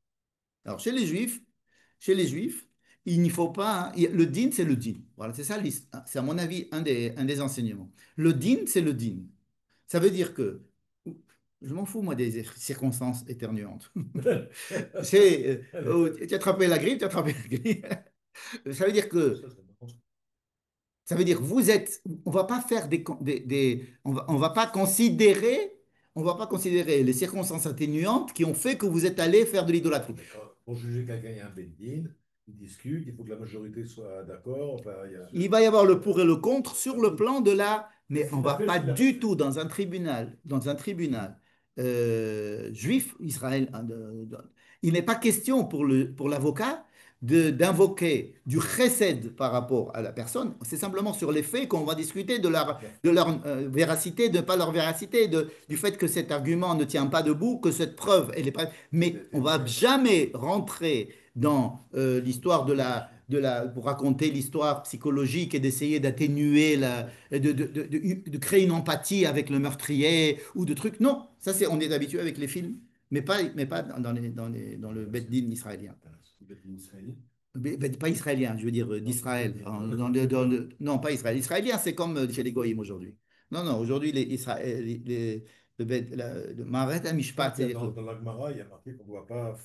Alors, chez les juifs, il n'y faut pas, hein, le din, c'est le din. Voilà, c'est ça, c'est à mon avis un des enseignements. Le din, c'est le din. Ça veut dire que, je m'en fous, moi, des circonstances éternuantes. Tu as attrapé la grippe, tu as attrapé la grippe. Ça veut dire que, Ça, c'est n'importe ça veut dire que on va pas faire on va pas considérer les circonstances atténuantes qui ont fait que vous êtes allé faire de quoi. l'idolâtrie. Mais pour juger quelqu'un, il y a un Beddin, ils discutent, il faut que la majorité soit d'accord. Enfin, il y a... Il va y avoir le pour et le contre sur Ah le oui. plan de la. Mais Mais on s'il a va fait ce pas qu'il a fait. du tout dans un tribunal juif, Israël. Il n'est pas question pour l'avocat d'invoquer du chesed par rapport à la personne. C'est simplement sur les faits qu'on va discuter de leur, Bien. de leur véracité, de pas leur véracité, du fait que cet argument ne tient pas debout, que cette preuve, elle est pas. Mais on va jamais rentrer dans l'histoire pour raconter l'histoire psychologique et d'essayer d'atténuer de créer une empathie avec le meurtrier ou de trucs. Non, ça on est habitué avec les films, mais pas dans le Bien Beth sûr. Din israélien. Le Beddin israélien. Pas israélien, je veux dire Non, ce que je veux d'Israël. dire. Le Non, pas Israël. Israélien, c'est comme chez les Goïms aujourd'hui. Non, non, aujourd'hui, le Maharet Non, HaMishpat, puis c'est-à-dire que, dans l'Agmara, il y a marqué qu'on ne doit pas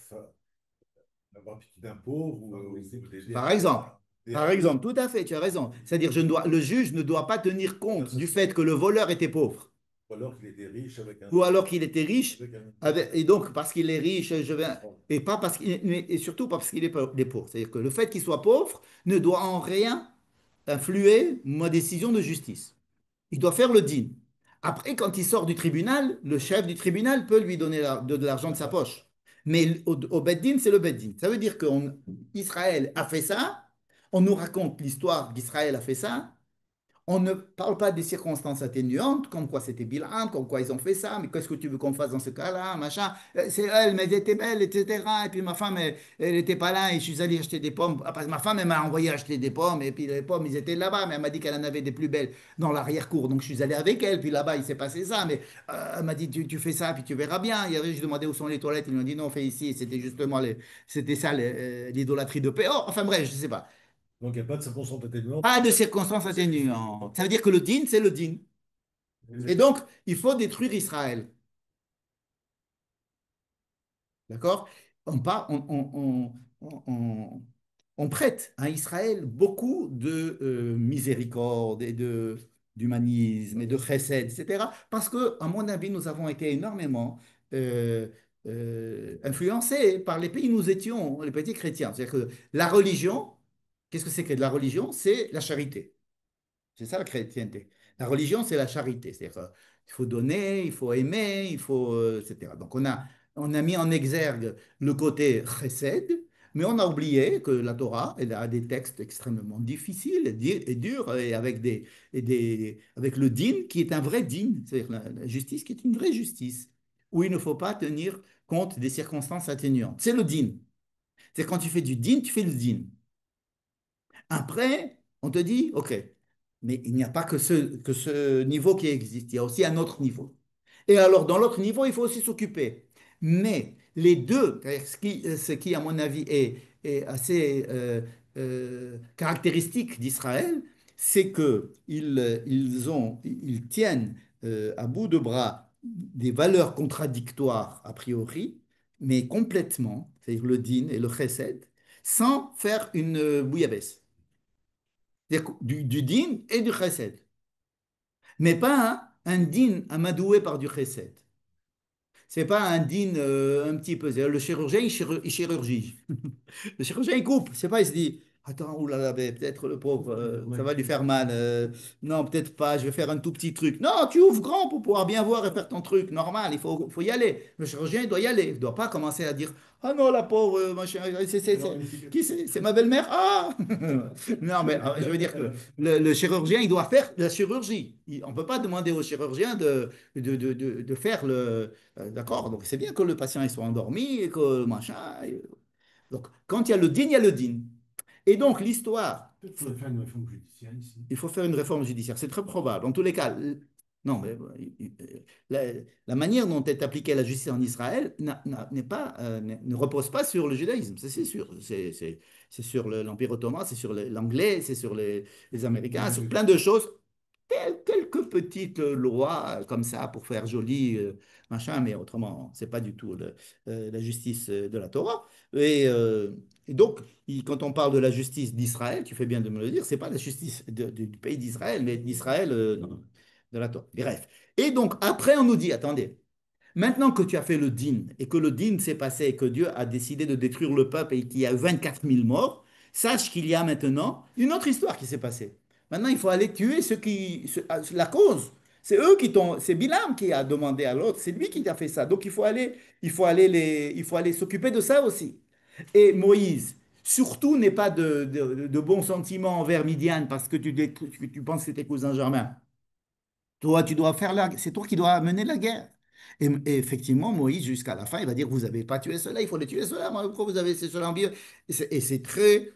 avoir pitié d'un pauvre ou d'aider par exemple, aider un par riche. exemple, tout à fait, tu as raison. C'est-à-dire, le juge ne doit pas tenir Là, compte ce du serait. fait que le voleur était pauvre. Ou alors qu'il était riche avec un, Ou alors qu'il était riche, avec un et donc parce qu'il est riche, bon, et pas parce et surtout pas parce qu'il est pauvre. C'est-à-dire que le fait qu'il soit pauvre ne doit en rien influer ma décision de justice. Il doit faire le din. Après, quand il sort du tribunal, le chef du tribunal peut lui donner de l'argent de sa d'accord. poche. Mais au Beddin, c'est le Beddin. Ça veut dire qu'Israël a fait ça, on nous raconte l'histoire d'Israël a fait ça, on ne parle pas des circonstances atténuantes, comme quoi c'était Bilham, comme quoi ils ont fait ça, mais qu'est-ce que tu veux qu'on fasse dans ce cas-là, machin. C'est elle, mais elle était belle, etc. Et puis ma femme, elle n'était pas là, et je suis allé acheter des pommes. Ah, parce que ma femme, elle m'a envoyé acheter des pommes, et puis les pommes, ils étaient là-bas, mais elle m'a dit qu'elle en avait des plus belles dans l'arrière-cour. Donc je suis allé avec elle, puis là-bas, il s'est passé ça, mais elle m'a dit, tu fais ça, puis tu verras bien. J'ai demandé où sont les toilettes, ils m'ont dit, non, fais ici. C'était justement c'était ça, l'idolâtrie de paix. Oh, enfin bref, je sais pas. Donc il n'y a pas de circonstance atténuante. Pas de circonstances C'est juste. atténuantes. Ça veut dire que le din, c'est le din. Et Mais donc, il faut détruire Israël. D'accord? On prête à Israël beaucoup de miséricorde et d'humanisme et de chesed, etc. Parce que, à mon avis, nous avons été énormément euh, influencés par les pays où nous étions, les pays chrétiens. C'est-à-dire que la religion, qu'est-ce que c'est que de la religion? C'est la charité. C'est ça la chrétienté. La religion, c'est la charité. C'est-à-dire qu'il faut donner, il faut aimer, etc. Donc on a mis en exergue le côté chesed, mais on a oublié que la Torah, elle a des textes extrêmement difficiles et durs, et avec le din qui est un vrai din, c'est-à-dire la justice qui est une vraie justice, où il ne faut pas tenir compte des circonstances atténuantes. C'est le din. C'est quand tu fais du din, tu fais le din. Après, on te dit, OK, mais il n'y a pas que ce niveau qui existe, il y a aussi un autre niveau. Et alors, dans l'autre niveau, il faut aussi s'occuper. Mais les deux, ce qui, à mon avis, est assez caractéristique d'Israël, c'est qu'ils tiennent à bout de bras des valeurs contradictoires a priori, mais complètement, c'est-à-dire le din et le chesed, sans faire une bouillabaisse. C'est-à-dire du din et du chesed. Mais pas un din amadoué par du chesed. C'est pas un din un petit peu. C'est-à-dire le chirurgien, il chirurgie. Le chirurgien, il coupe. C'est pas, il se dit, Attends, oulala, mais peut-être le pauvre, ça Ouais. va lui faire mal. Non, peut-être pas, je vais faire un tout petit truc. Non, tu ouvres grand pour pouvoir bien voir et faire ton truc. Normal, faut y aller. Le chirurgien, il doit y aller. Il ne doit pas commencer à dire, ah non, la pauvre, machin, Alors, une cicatrice. qui c'est ma belle-mère? Ah! Non, mais je veux dire que le chirurgien, il doit faire la chirurgie. On ne peut pas demander au chirurgien de faire le. D'accord? Donc c'est bien que le patient il soit endormi et que machin. Donc, quand il y a le din, il y a le din. Et donc, l'histoire, Peut-être qu'il faudrait faire une réforme judiciaire ici. il faut faire une réforme judiciaire. C'est très probable. En tous les cas, non, mais la, la manière dont est appliquée la justice en Israël n'est pas, ne repose pas sur le judaïsme, ça, c'est sûr. C'est sur l'Empire ottoman, c'est sur l'anglais, c'est sur les Américains, sur plein de choses. Quelques petites lois comme ça pour faire joli, machin, mais autrement, c'est pas du tout la justice de la Torah. Et, euh, et donc, quand on parle de la justice d'Israël, tu fais bien de me le dire, c'est pas la justice du pays d'Israël, mais d'Israël de la Torah. Bref. Et donc, après, on nous dit, attendez, maintenant que tu as fait le din et que le din s'est passé et que Dieu a décidé de détruire le peuple et qu'il y a 24 000 morts, sache qu'il y a maintenant une autre histoire qui s'est passée. Maintenant, il faut aller tuer la cause. C'est eux qui t'ont, c'est Bilam qui a demandé à l'autre, c'est lui qui a fait ça. Donc il faut aller s'occuper de ça aussi. Et Moïse, surtout, n'ait pas de bons sentiments envers Midian parce que tu penses que c'est tes cousins germains. Toi, tu dois faire c'est toi qui dois mener la guerre. Et effectivement, Moïse, jusqu'à la fin, il va dire, vous n'avez pas tué cela, il faut les tuer cela. Pourquoi vous avez fait cela en bio? Et c'est très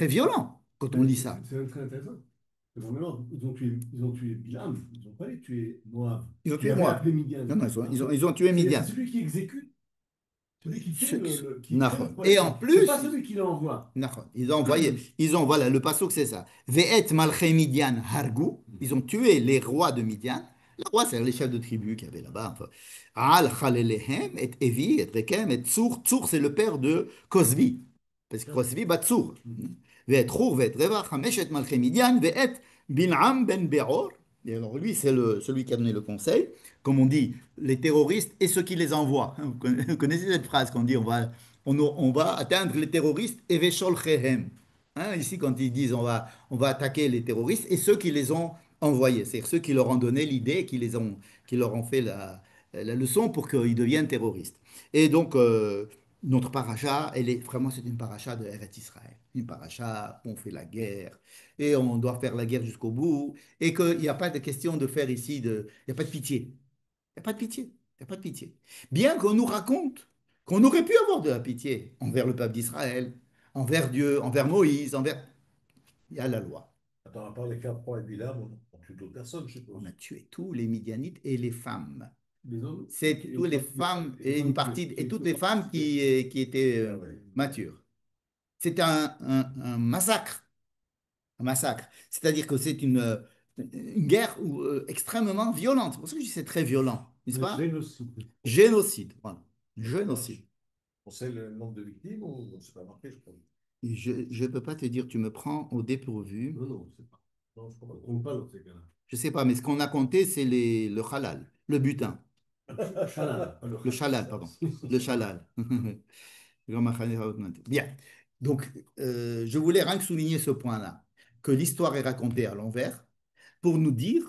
violent quand on Mais lit c'est ça. c'est très intéressant. Vraiment, ils ont tué Bilam, ils n'ont pas les tué Moab, Ils ont qui tué avait moi. appelé Midian. Non, non, Alors, ils ont tué c'est Midian. celui qui exécute, celui qui crée qui crée le Nahon. Et en problème. C'est pas plus, celui qui l'envoie. Nahon, voilà, le passouk c'est ça. Ve'et malchei Midian hargu, ils ont tué les rois de Midian. Les rois, c'est les chefs de tribu qu'il y avait là-bas. Enfin, Al chalelehem et Evi, et Rekem, et Tsur. Tsur, c'est le père de Cosbi. Parce que Cosbi bat Tsur. Ve'et Chur, ve'et Reva, Chameshet malchei Midian, ve'et Bin'am ben Beor. Et alors lui, c'est celui qui a donné le conseil. Comme on dit, les terroristes et ceux qui les envoient. Vous connaissez cette phrase qu'on dit, on va atteindre les terroristes et vesholchehem. Hein, ici, quand ils disent on va attaquer les terroristes et ceux qui les ont envoyés, c'est-à-dire ceux qui leur ont donné l'idée, qui leur ont fait la leçon pour qu'ils deviennent terroristes. Et donc, notre paracha, vraiment, c'est une paracha de Eretz Israël. Une paracha où on fait la guerre et on doit faire la guerre jusqu'au bout et qu'il n'y a pas de question de faire ici, il n'y a pas de pitié. Il n'y a pas de pitié. Il n'y a pas de pitié. Bien qu'on nous raconte qu'on aurait pu avoir de la pitié envers le peuple d'Israël, envers Dieu, envers Moïse, envers. Il y a la loi. Attends, à part les Caprons et Bilam, on tue d'autres personnes, je On a suppose. tué tous les Midianites et les femmes. Les hommes, C'est toutes les femmes et les et une femmes partie et tuées toutes toutes. les femmes qui étaient Ah ouais. matures. C'est un massacre. Un massacre. C'est-à-dire que c'est une guerre extrêmement violente. C'est pour ça que je dis que c'est très violent, n'est-ce Un pas? génocide. Génocide. Voilà. Ah, Génocide. on sait le nombre de victimes ou on ne s'est pas marqué, je crois. Je ne peux pas te dire, tu me prends au dépourvu. Non, non, on ne sait pas. Non, je crois pas. On compte pas dans ces cas-là. Je ne sais pas, mais ce qu'on a compté, c'est le halal, le butin. Halal, pas le Le halal. halal, pardon. Le halal. Bien. Donc, je voulais rien que souligner ce point-là, que l'histoire est racontée à l'envers pour nous dire,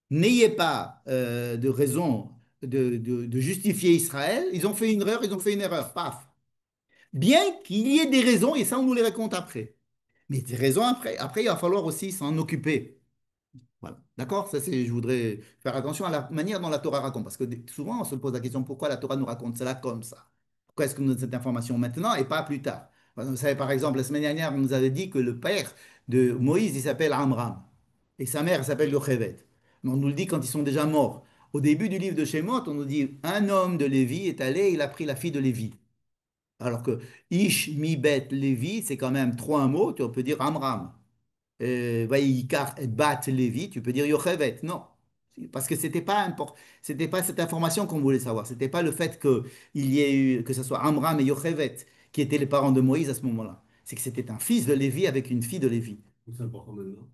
n'ayez pas de raison de justifier Israël. Ils ont fait une erreur, ils ont fait une erreur. Paf. Bien qu'il y ait des raisons, et ça, on nous les raconte après. Mais des raisons après, il va falloir aussi s'en occuper. Voilà. D'accord? Ça, je voudrais faire attention à la manière dont la Torah raconte. Parce que souvent, on se pose la question pourquoi la Torah nous raconte cela comme ça? Pourquoi est-ce qu'on nous donne cette information maintenant et pas plus tard? Vous savez, par exemple, la semaine dernière, on nous avait dit que le père de Moïse, il s'appelle Amram. Et sa mère, elle s'appelle Yocheved. Mais on nous le dit quand ils sont déjà morts. Au début du livre de Shemot, on nous dit un homme de Lévi est allé, il a pris la fille de Lévi. Alors que Ish, Mi, Bet, Lévi, c'est quand même trois mots, tu peux dire Amram. Vaïkar et Bat Lévi, tu peux dire Yochevet. Non. Parce que c'était pas cette information qu'on voulait savoir. C'était pas le fait qu'il y ait eu, que ce soit Amram et Yochevet qui étaient les parents de Moïse à ce moment-là. C'est que c'était un fils de Lévi avec une fille de Lévi. C'est important maintenant.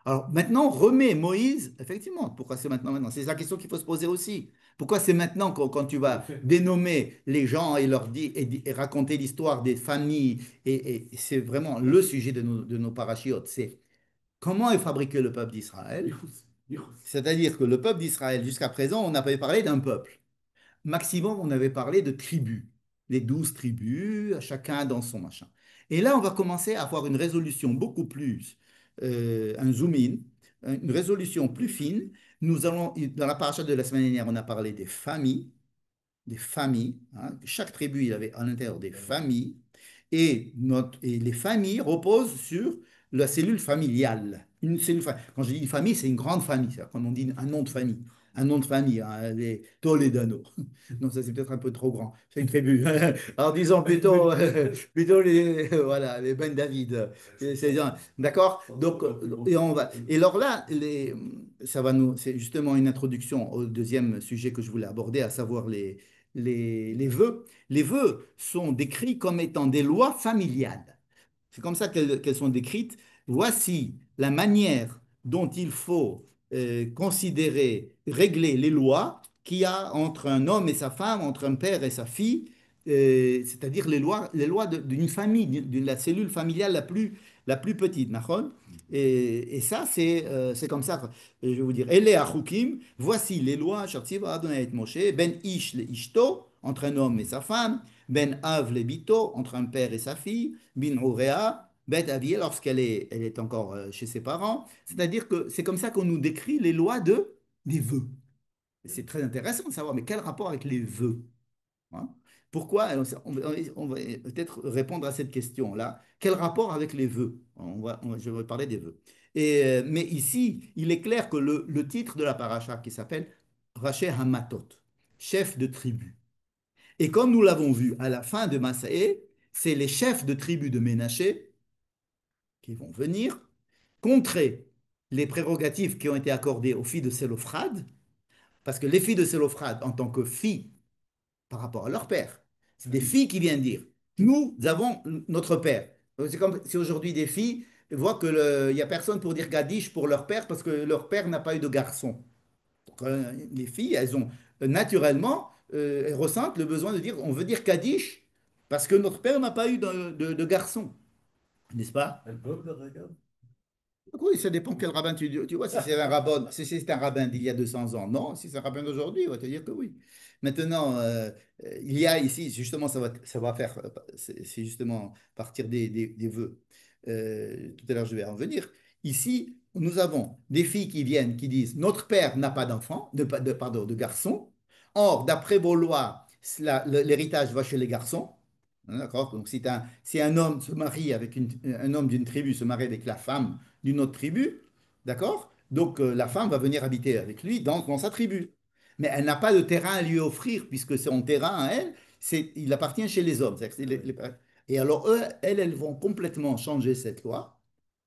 Alors maintenant, on remet Moïse, effectivement, pourquoi c'est maintenant? C'est la question qu'il faut se poser aussi. Pourquoi c'est maintenant quand tu vas dénommer les gens et leur dire et raconter l'histoire des familles, et c'est vraiment le sujet de nos parachiotes, c'est comment est fabriqué le peuple d'Israël? Ychus, Ychus. C'est-à-dire que le peuple d'Israël, jusqu'à présent, on avait parlé d'un peuple. Maximum, on avait parlé de tribus, les 12 tribus, chacun dans son machin. Et là, on va commencer à avoir une résolution beaucoup plus, un zoom-in, une résolution plus fine. Nous allons, dans la paracha de la semaine dernière, on a parlé des familles. Hein. Chaque tribu, il avait à l'intérieur des familles. Et les familles reposent sur la cellule familiale. Quand je dis une famille, c'est une grande famille. C'est-à-dire quand on dit un nom de famille. Un nom de famille, hein, les Toledano. Non, ça c'est peut-être un peu trop grand. C'est une tribu. Alors disons plutôt, plutôt les, voilà, les Ben David. D'accord? Donc, et on va. Et alors là, c'est justement une introduction au deuxième sujet que je voulais aborder, à savoir les vœux. Les vœux sont décrits comme étant des lois familiales. C'est comme ça qu'elles sont décrites. Voici la manière dont il faut considérer, régler les lois qu'il y a entre un homme et sa femme, entre un père et sa fille, c'est-à-dire les lois d'une famille, de la cellule familiale la plus petite. Nahon. Et ça, c'est comme ça, je vais vous dire. Ele achukim, voici les lois, Shartziva Adonai et Moshe, ben ish le ishto, entre un homme et sa femme, ben av le bito, entre un père et sa fille, bin urea, bet aviel, elle est encore chez ses parents. C'est-à-dire que c'est comme ça qu'on nous décrit les lois des vœux. C'est très intéressant de savoir, mais quel rapport avec les vœux? Hein. Pourquoi? On va peut-être répondre à cette question-là. Quel rapport avec les vœux? Je vais parler des vœux. Mais ici, il est clair que le titre de la paracha qui s'appelle Raché Hamatot, chef de tribu. Et comme nous l'avons vu à la fin de Massaé, c'est les chefs de tribu de Ménaché qui vont venir contrer les prérogatives qui ont été accordées aux filles de Sélophrade, parce que les filles de Sélophrade, en tant que filles par rapport à leur père. C'est des filles qui viennent dire, nous avons notre père. C'est comme si aujourd'hui des filles voient qu'il n'y a personne pour dire Gadish pour leur père parce que leur père n'a pas eu de garçon. Donc, les filles, elles ont naturellement, elles ressentent le besoin de dire, on veut dire Kaddish parce que notre père n'a pas eu de garçon, n'est-ce pas? Elles peuvent, le regarder. Oui, ça dépend quel rabbin tu vois. Si c'est un rabbin, si c'est un rabbin d'il y a 200 ans, non. Si c'est un rabbin d'aujourd'hui, on va te dire que oui. Maintenant, il y a ici, justement, ça va faire, c'est justement partir des vœux. Tout à l'heure, je vais en venir. Ici, nous avons des filles qui viennent, qui disent, notre père n'a pas d'enfant, pardon, de garçon. Or, d'après vos lois, l'héritage va chez les garçons. Hein, d'accord? Donc, si un homme se marie avec un homme d'une tribu se marie avec la femme d'une autre tribu, d'accord? Donc la femme va venir habiter avec lui dans sa tribu. Mais elle n'a pas de terrain à lui offrir, puisque son terrain à elle, il appartient chez les hommes. C'est-à-dire que et alors, elles vont complètement changer cette loi.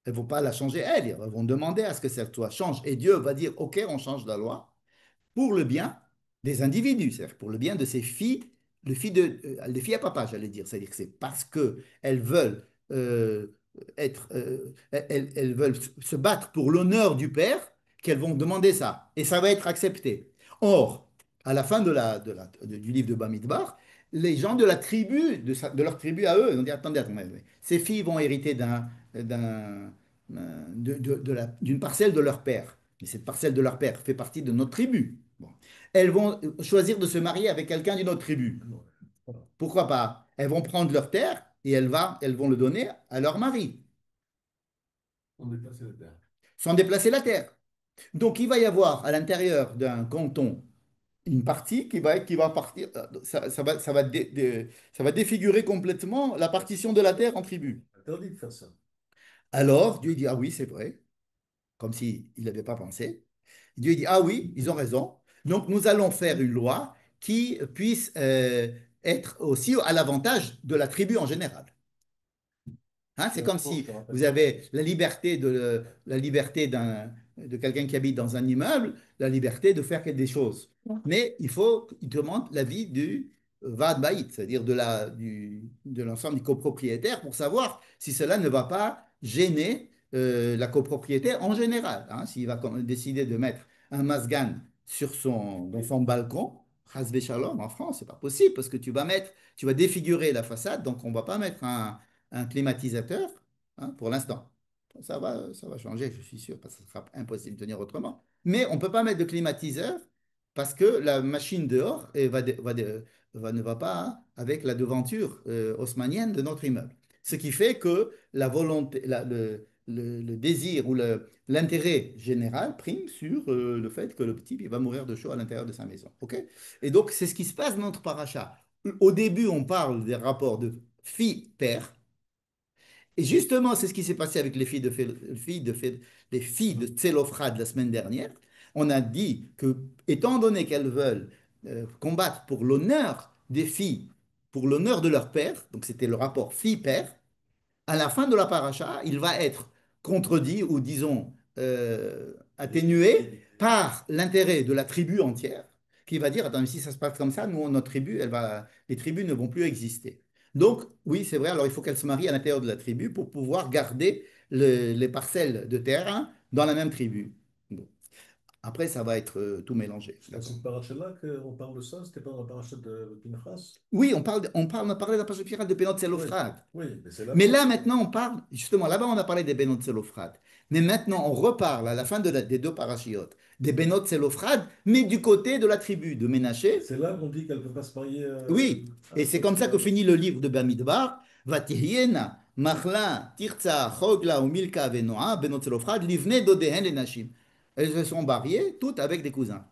Elles ne vont pas la changer, elles vont demander à ce que cette loi change. Et Dieu va dire, OK, on change la loi pour le bien des individus, c'est-à-dire pour le bien de ces filles, les filles à papa, j'allais dire. C'est-à-dire que c'est parce qu'elles veulent elles veulent se battre pour l'honneur du père qu'elles vont demander ça. Et ça va être accepté. Or, à la fin du livre de Bamidbar, les gens de la tribu, de leur tribu à eux, ils ont dit, attendez, ces filles vont hériter d'un, d'une parcelle de leur père. Mais cette parcelle de leur père fait partie de notre tribu. Bon. Elles vont choisir de se marier avec quelqu'un d'une autre tribu. Non, voilà. Pourquoi pas? Elles vont prendre leur terre et elles vont le donner à leur mari, On déplace les terres. sans déplacer la terre. Donc il va y avoir à l'intérieur d'un canton une partie qui va partir, ça va défigurer complètement la partition de la terre en tribus. Interdit de faire ça. Alors Dieu dit, ah oui, c'est vrai, comme s'il n'avait pas pensé. Dieu dit, ah oui, ils ont raison. Donc nous allons faire une loi qui puisse être aussi à l'avantage de la tribu en général. Hein, c'est comme Je si te rappelle vous ça. avez la liberté de quelqu'un qui habite dans un immeuble, la liberté de faire des choses. Mais il demande l'avis du Vaad Bait, c'est-à-dire de l'ensemble du copropriétaire, pour savoir si cela ne va pas gêner la copropriété en général. Hein. S'il va décider de mettre un masgan dans son balcon, Hasbe Shalom, en France, c'est pas possible parce que tu vas défigurer la façade, donc on va pas mettre un climatisateur, hein, pour l'instant. Ça va changer, je suis sûr, parce que ce sera impossible de tenir autrement. Mais on peut pas mettre de climatiseur parce que la machine dehors ne va pas, hein, avec la devanture haussmannienne de notre immeuble. Ce qui fait que la volonté, le désir ou l'intérêt général prime sur le fait que le petit il va mourir de chaud à l'intérieur de sa maison. OK? Et donc, c'est ce qui se passe dans notre paracha. Au début, on parle des rapports de fille-père. Et justement, c'est ce qui s'est passé avec les filles de Tselophrad la semaine dernière. On a dit que, étant donné qu'elles veulent combattre pour l'honneur des filles, pour l'honneur de leur père, donc c'était le rapport fille-père, à la fin de la paracha, il va être contredit ou disons atténué par l'intérêt de la tribu entière qui va dire, attends, mais si ça se passe comme ça, nous, notre tribu, les tribus ne vont plus exister. Donc, oui, c'est vrai, alors il faut qu'elle se marie à l'intérieur de la tribu pour pouvoir garder les parcelles de terrain dans la même tribu. Bon. Après, ça va être tout mélangé. C'est dans D'accord. cette paracha-là qu'on parle de ça, c'était pas dans la paracha de Pinchas? Oui, on a parlé de la page de Pénot Oui, Zelophrad. oui, mais c'est Mais là-bas. là, maintenant, on parle, justement, là-bas, on a parlé des Bénot Tselophrad. Mais maintenant, on reparle à la fin des deux parachiotes, des Bénot Tselophrad, mais du côté de la tribu de Ménaché. C'est là qu'on dit qu'elle ne peut pas se marier. Oui, Ah, et je c'est crois que comme c'était ça que là. finit le livre de Bamidbar. Vatihiena, Machla, Tirza, Chogla, ou Milka, Venoa, Bénot Tselophrad, Livne, Dodehen, les Nashim. Elles se sont mariées, toutes avec des cousins.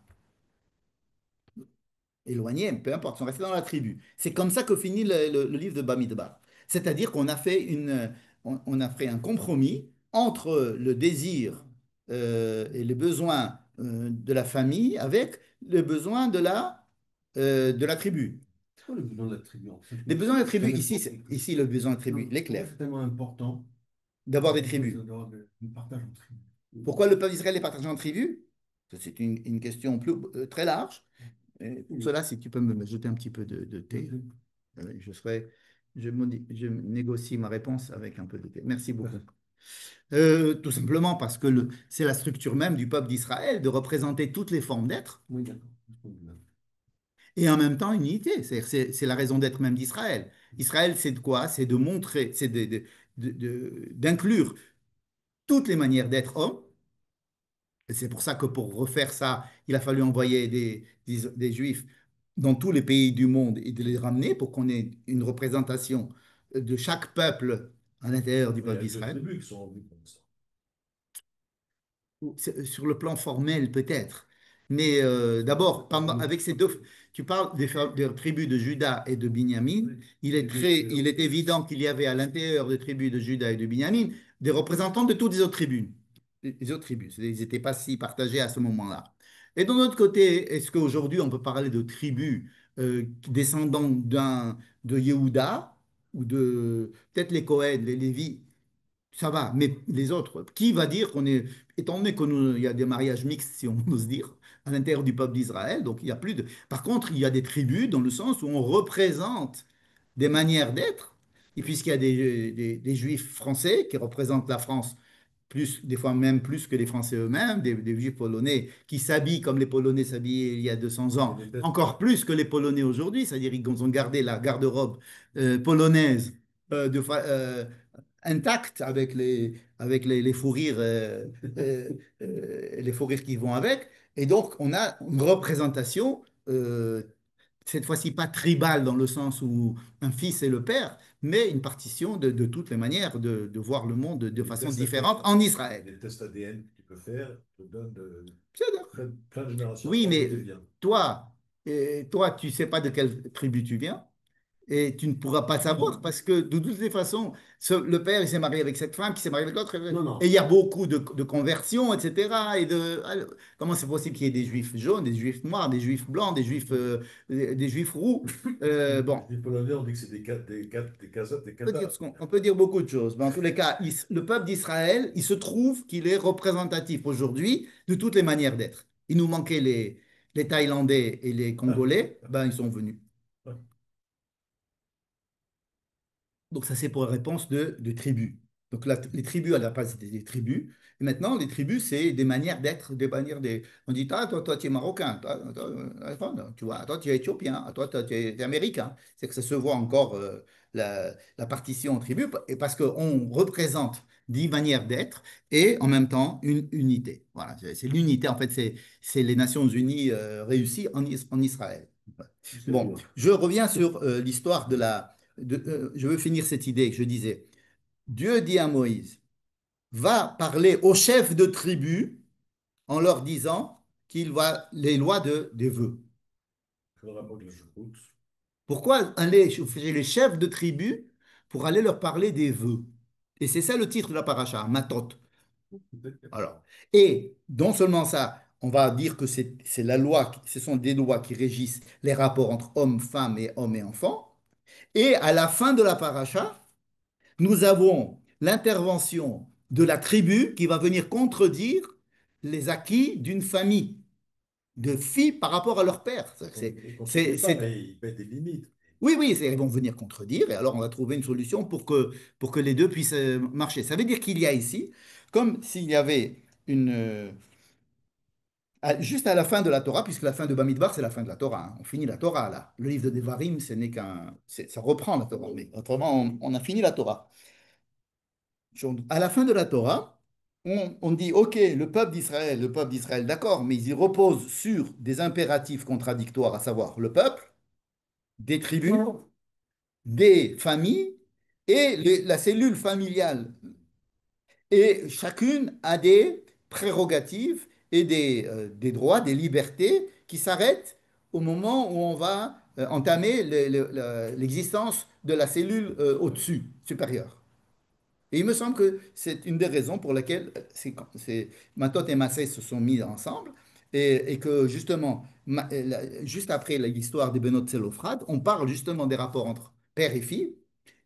Éloignés, peu importe, sont restés dans la tribu. C'est comme ça que finit le livre de Bamidbar. C'est-à-dire on a fait un compromis entre le désir et les besoins de la famille avec les besoins de la tribu. C'est quoi le bilan de la tribu en fait? Les besoins de la tribu, Jamais ici, trop compris. ici le besoin de tribu, Non, il est pourquoi clair, c'est tellement important d'avoir pour des vous tribus. d'avoir un partage en tribu? Pourquoi le peuple d'Israël est partagé en tribus? Ça, c'est une question très large. Et pour Oui. cela, si tu peux me jeter un petit peu de thé. Ok. Je serai, je négocie ma réponse avec un peu de thé. Merci beaucoup. Tout simplement parce que c'est la structure même du peuple d'Israël de représenter toutes les formes d'être Oui, d'accord. et en même temps une unité. C'est la raison d'être même d'Israël. Israël, c'est de quoi? C'est de montrer, c'est d'inclure toutes les manières d'être homme. Et c'est pour ça que pour refaire ça, il a fallu envoyer des Juifs dans tous les pays du monde et de les ramener pour qu'on ait une représentation de chaque peuple à l'intérieur du Il y peuple a deux d'Israël. tribus qui sont venues comme ça. Sur le plan formel, peut-être. Mais d'abord, avec ces deux, tu parles des tribus de Juda et de Binyamin. Oui. Les deux sœurs. Il est évident qu'il y avait à l'intérieur des tribus de Juda et de Binyamin des représentants de toutes les autres tribus. Les autres tribus, ils n'étaient pas si partagés à ce moment-là. Et d'un autre côté, est-ce qu'aujourd'hui on peut parler de tribus descendant de Yehuda ou de peut-être les Cohen, les Lévi? Ça va, mais les autres, qui va dire qu'on est, étant donné qu'il y a des mariages mixtes, si on ose dire, à l'intérieur du peuple d'Israël, donc il y a plus de... Par contre, il y a des tribus dans le sens où on représente des manières d'être, et puisqu'il y a des Juifs français qui représentent la France, plus, des fois même plus que les Français eux-mêmes, des Juifs polonais qui s'habillent comme les Polonais s'habillaient il y a 200 Et ans, les têtes. encore plus que les Polonais aujourd'hui, c'est-à-dire qu'ils ont gardé la garde-robe polonaise euh, de, fa- euh, intacte avec les fous rires, euh, les fous rires qui vont avec. Et donc, on a une représentation, cette fois-ci pas tribale dans le sens où un fils est le père, mais une partition de toutes les manières de voir le monde de Et les façon tests, différente en Israël. les tests ADN que tu peux faire te donnent C'est ça. plein de générations Oui, avant d'où mais tu viens. toi, tu sais pas de quelle tribu tu viens. Et tu ne pourras pas savoir Non, parce que de toutes les façons, le père il s'est marié avec cette femme qui s'est mariée avec l'autre. non, Et non. il y a beaucoup de conversions, etc. Alors, comment c'est possible qu'il y ait des juifs jaunes, des juifs noirs, des juifs blancs, des juifs roux? Bon, Les Polonais, on dit que c'est des Kazakhs, des Cathares. on peut dire beaucoup de choses. Mais en tous les cas, le peuple d'Israël, il se trouve qu'il est représentatif aujourd'hui de toutes les manières d'être. Il nous manquait les Thaïlandais et les Congolais, ben, ils sont venus. Donc ça, c'est pour la réponse de tribu. Donc les tribus, à la base, c'était des tribus. Et maintenant, les tribus, c'est des manières d'être, des manières de... On dit, ah, toi, tu es marocain, tu vois, toi, tu es éthiopien, tu es américain. C'est que ça se voit encore la partition en tribus, et parce qu'on représente 10 manières d'être et en même temps une unité. Voilà, c'est l'unité, en fait, c'est les Nations Unies réussies en Israël. C'est Bon, bien. je reviens sur l'histoire je veux finir cette idée que je disais. Dieu dit à Moïse, va parler aux chefs de tribu en leur disant qu'il va les lois des vœux. Je ne rappelle pas que je écoute. Pourquoi aller chez les chefs de tribu pour aller leur parler des vœux? Et c'est ça le titre de la paracha, Matot. Alors, et non seulement ça, on va dire que c'est la loi, ce sont des lois qui régissent les rapports entre hommes, femmes et hommes et enfants. Et à la fin de la paracha, nous avons l'intervention de la tribu qui va venir contredire les acquis d'une famille de filles par rapport à leur père. Et quand il n'est pas, il met des limites. Oui, oui, ils vont venir contredire et alors on va trouver une solution pour que les deux puissent marcher. Ça veut dire qu'il y a ici, comme s'il y avait juste à la fin de la Torah, puisque la fin de Bamidbar, c'est la fin de la Torah. Hein. On finit la Torah là. Le livre de Devarim, ce n'est ça reprend la Torah, mais autrement, on a fini la Torah. À la fin de la Torah, on dit, OK, le peuple d'Israël, d'accord, mais il repose sur des impératifs contradictoires, à savoir le peuple, des tribus, des familles et la cellule familiale. Et chacune a des prérogatives et des droits, des libertés qui s'arrêtent au moment où on va entamer l'existence de la cellule au-dessus, supérieure. Et il me semble que c'est une des raisons pour lesquelles Matot et Massé se sont mis ensemble et que justement, juste après l'histoire des Benot Zelophrate, on parle justement des rapports entre père et fille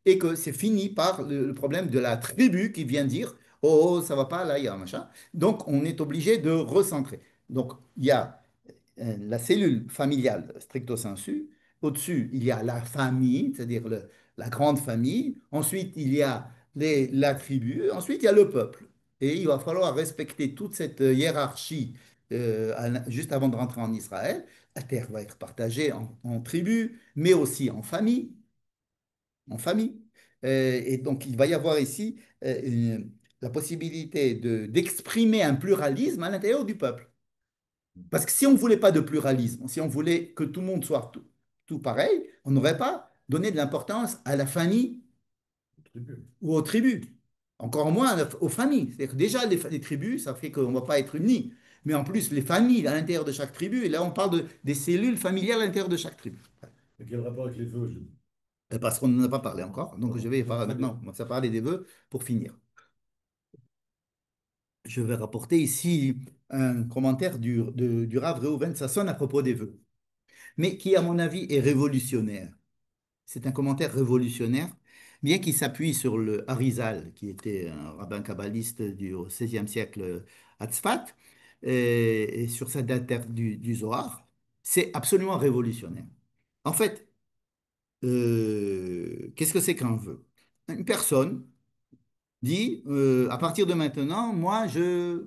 et que c'est fini par le problème de la tribu qui vient dire oh, oh, ça va pas, là, il y a un machin. Donc, on est obligé de recentrer. Donc, il y a la cellule familiale stricto sensu. Au-dessus, il y a la famille, c'est-à-dire la grande famille. Ensuite, il y a la tribu. Ensuite, il y a le peuple. Et il va falloir respecter toute cette hiérarchie juste avant de rentrer en Israël. La terre va être partagée en tribus, mais aussi en familles. En famille. Et donc, il va y avoir ici la possibilité d'exprimer un pluralisme à l'intérieur du peuple. Parce que si on ne voulait pas de pluralisme, si on voulait que tout le monde soit tout pareil, on n'aurait pas donné de l'importance à la famille ou aux tribus. Encore moins aux familles. C'est-à-dire que déjà, les tribus, ça fait qu'on ne va pas être unis. Mais en plus, les familles à l'intérieur de chaque tribu, et là, on parle des cellules familiales à l'intérieur de chaque tribu. Mais quel rapport avec les vœux Parce qu'on n'en a pas parlé encore. Donc, je vais Très maintenant bien. commencer à parler des vœux pour finir. Je vais rapporter ici un commentaire du Rav Reuven Sasson à propos des vœux, mais qui, à mon avis, est révolutionnaire. C'est un commentaire révolutionnaire, bien qu'il s'appuie sur le Harizal, qui était un rabbin kabbaliste du XVIe siècle à Tzfat, et sur sa date du Zohar. C'est absolument révolutionnaire. En fait, qu'est-ce que c'est qu'un vœu? Une personne dit, à partir de maintenant, moi, je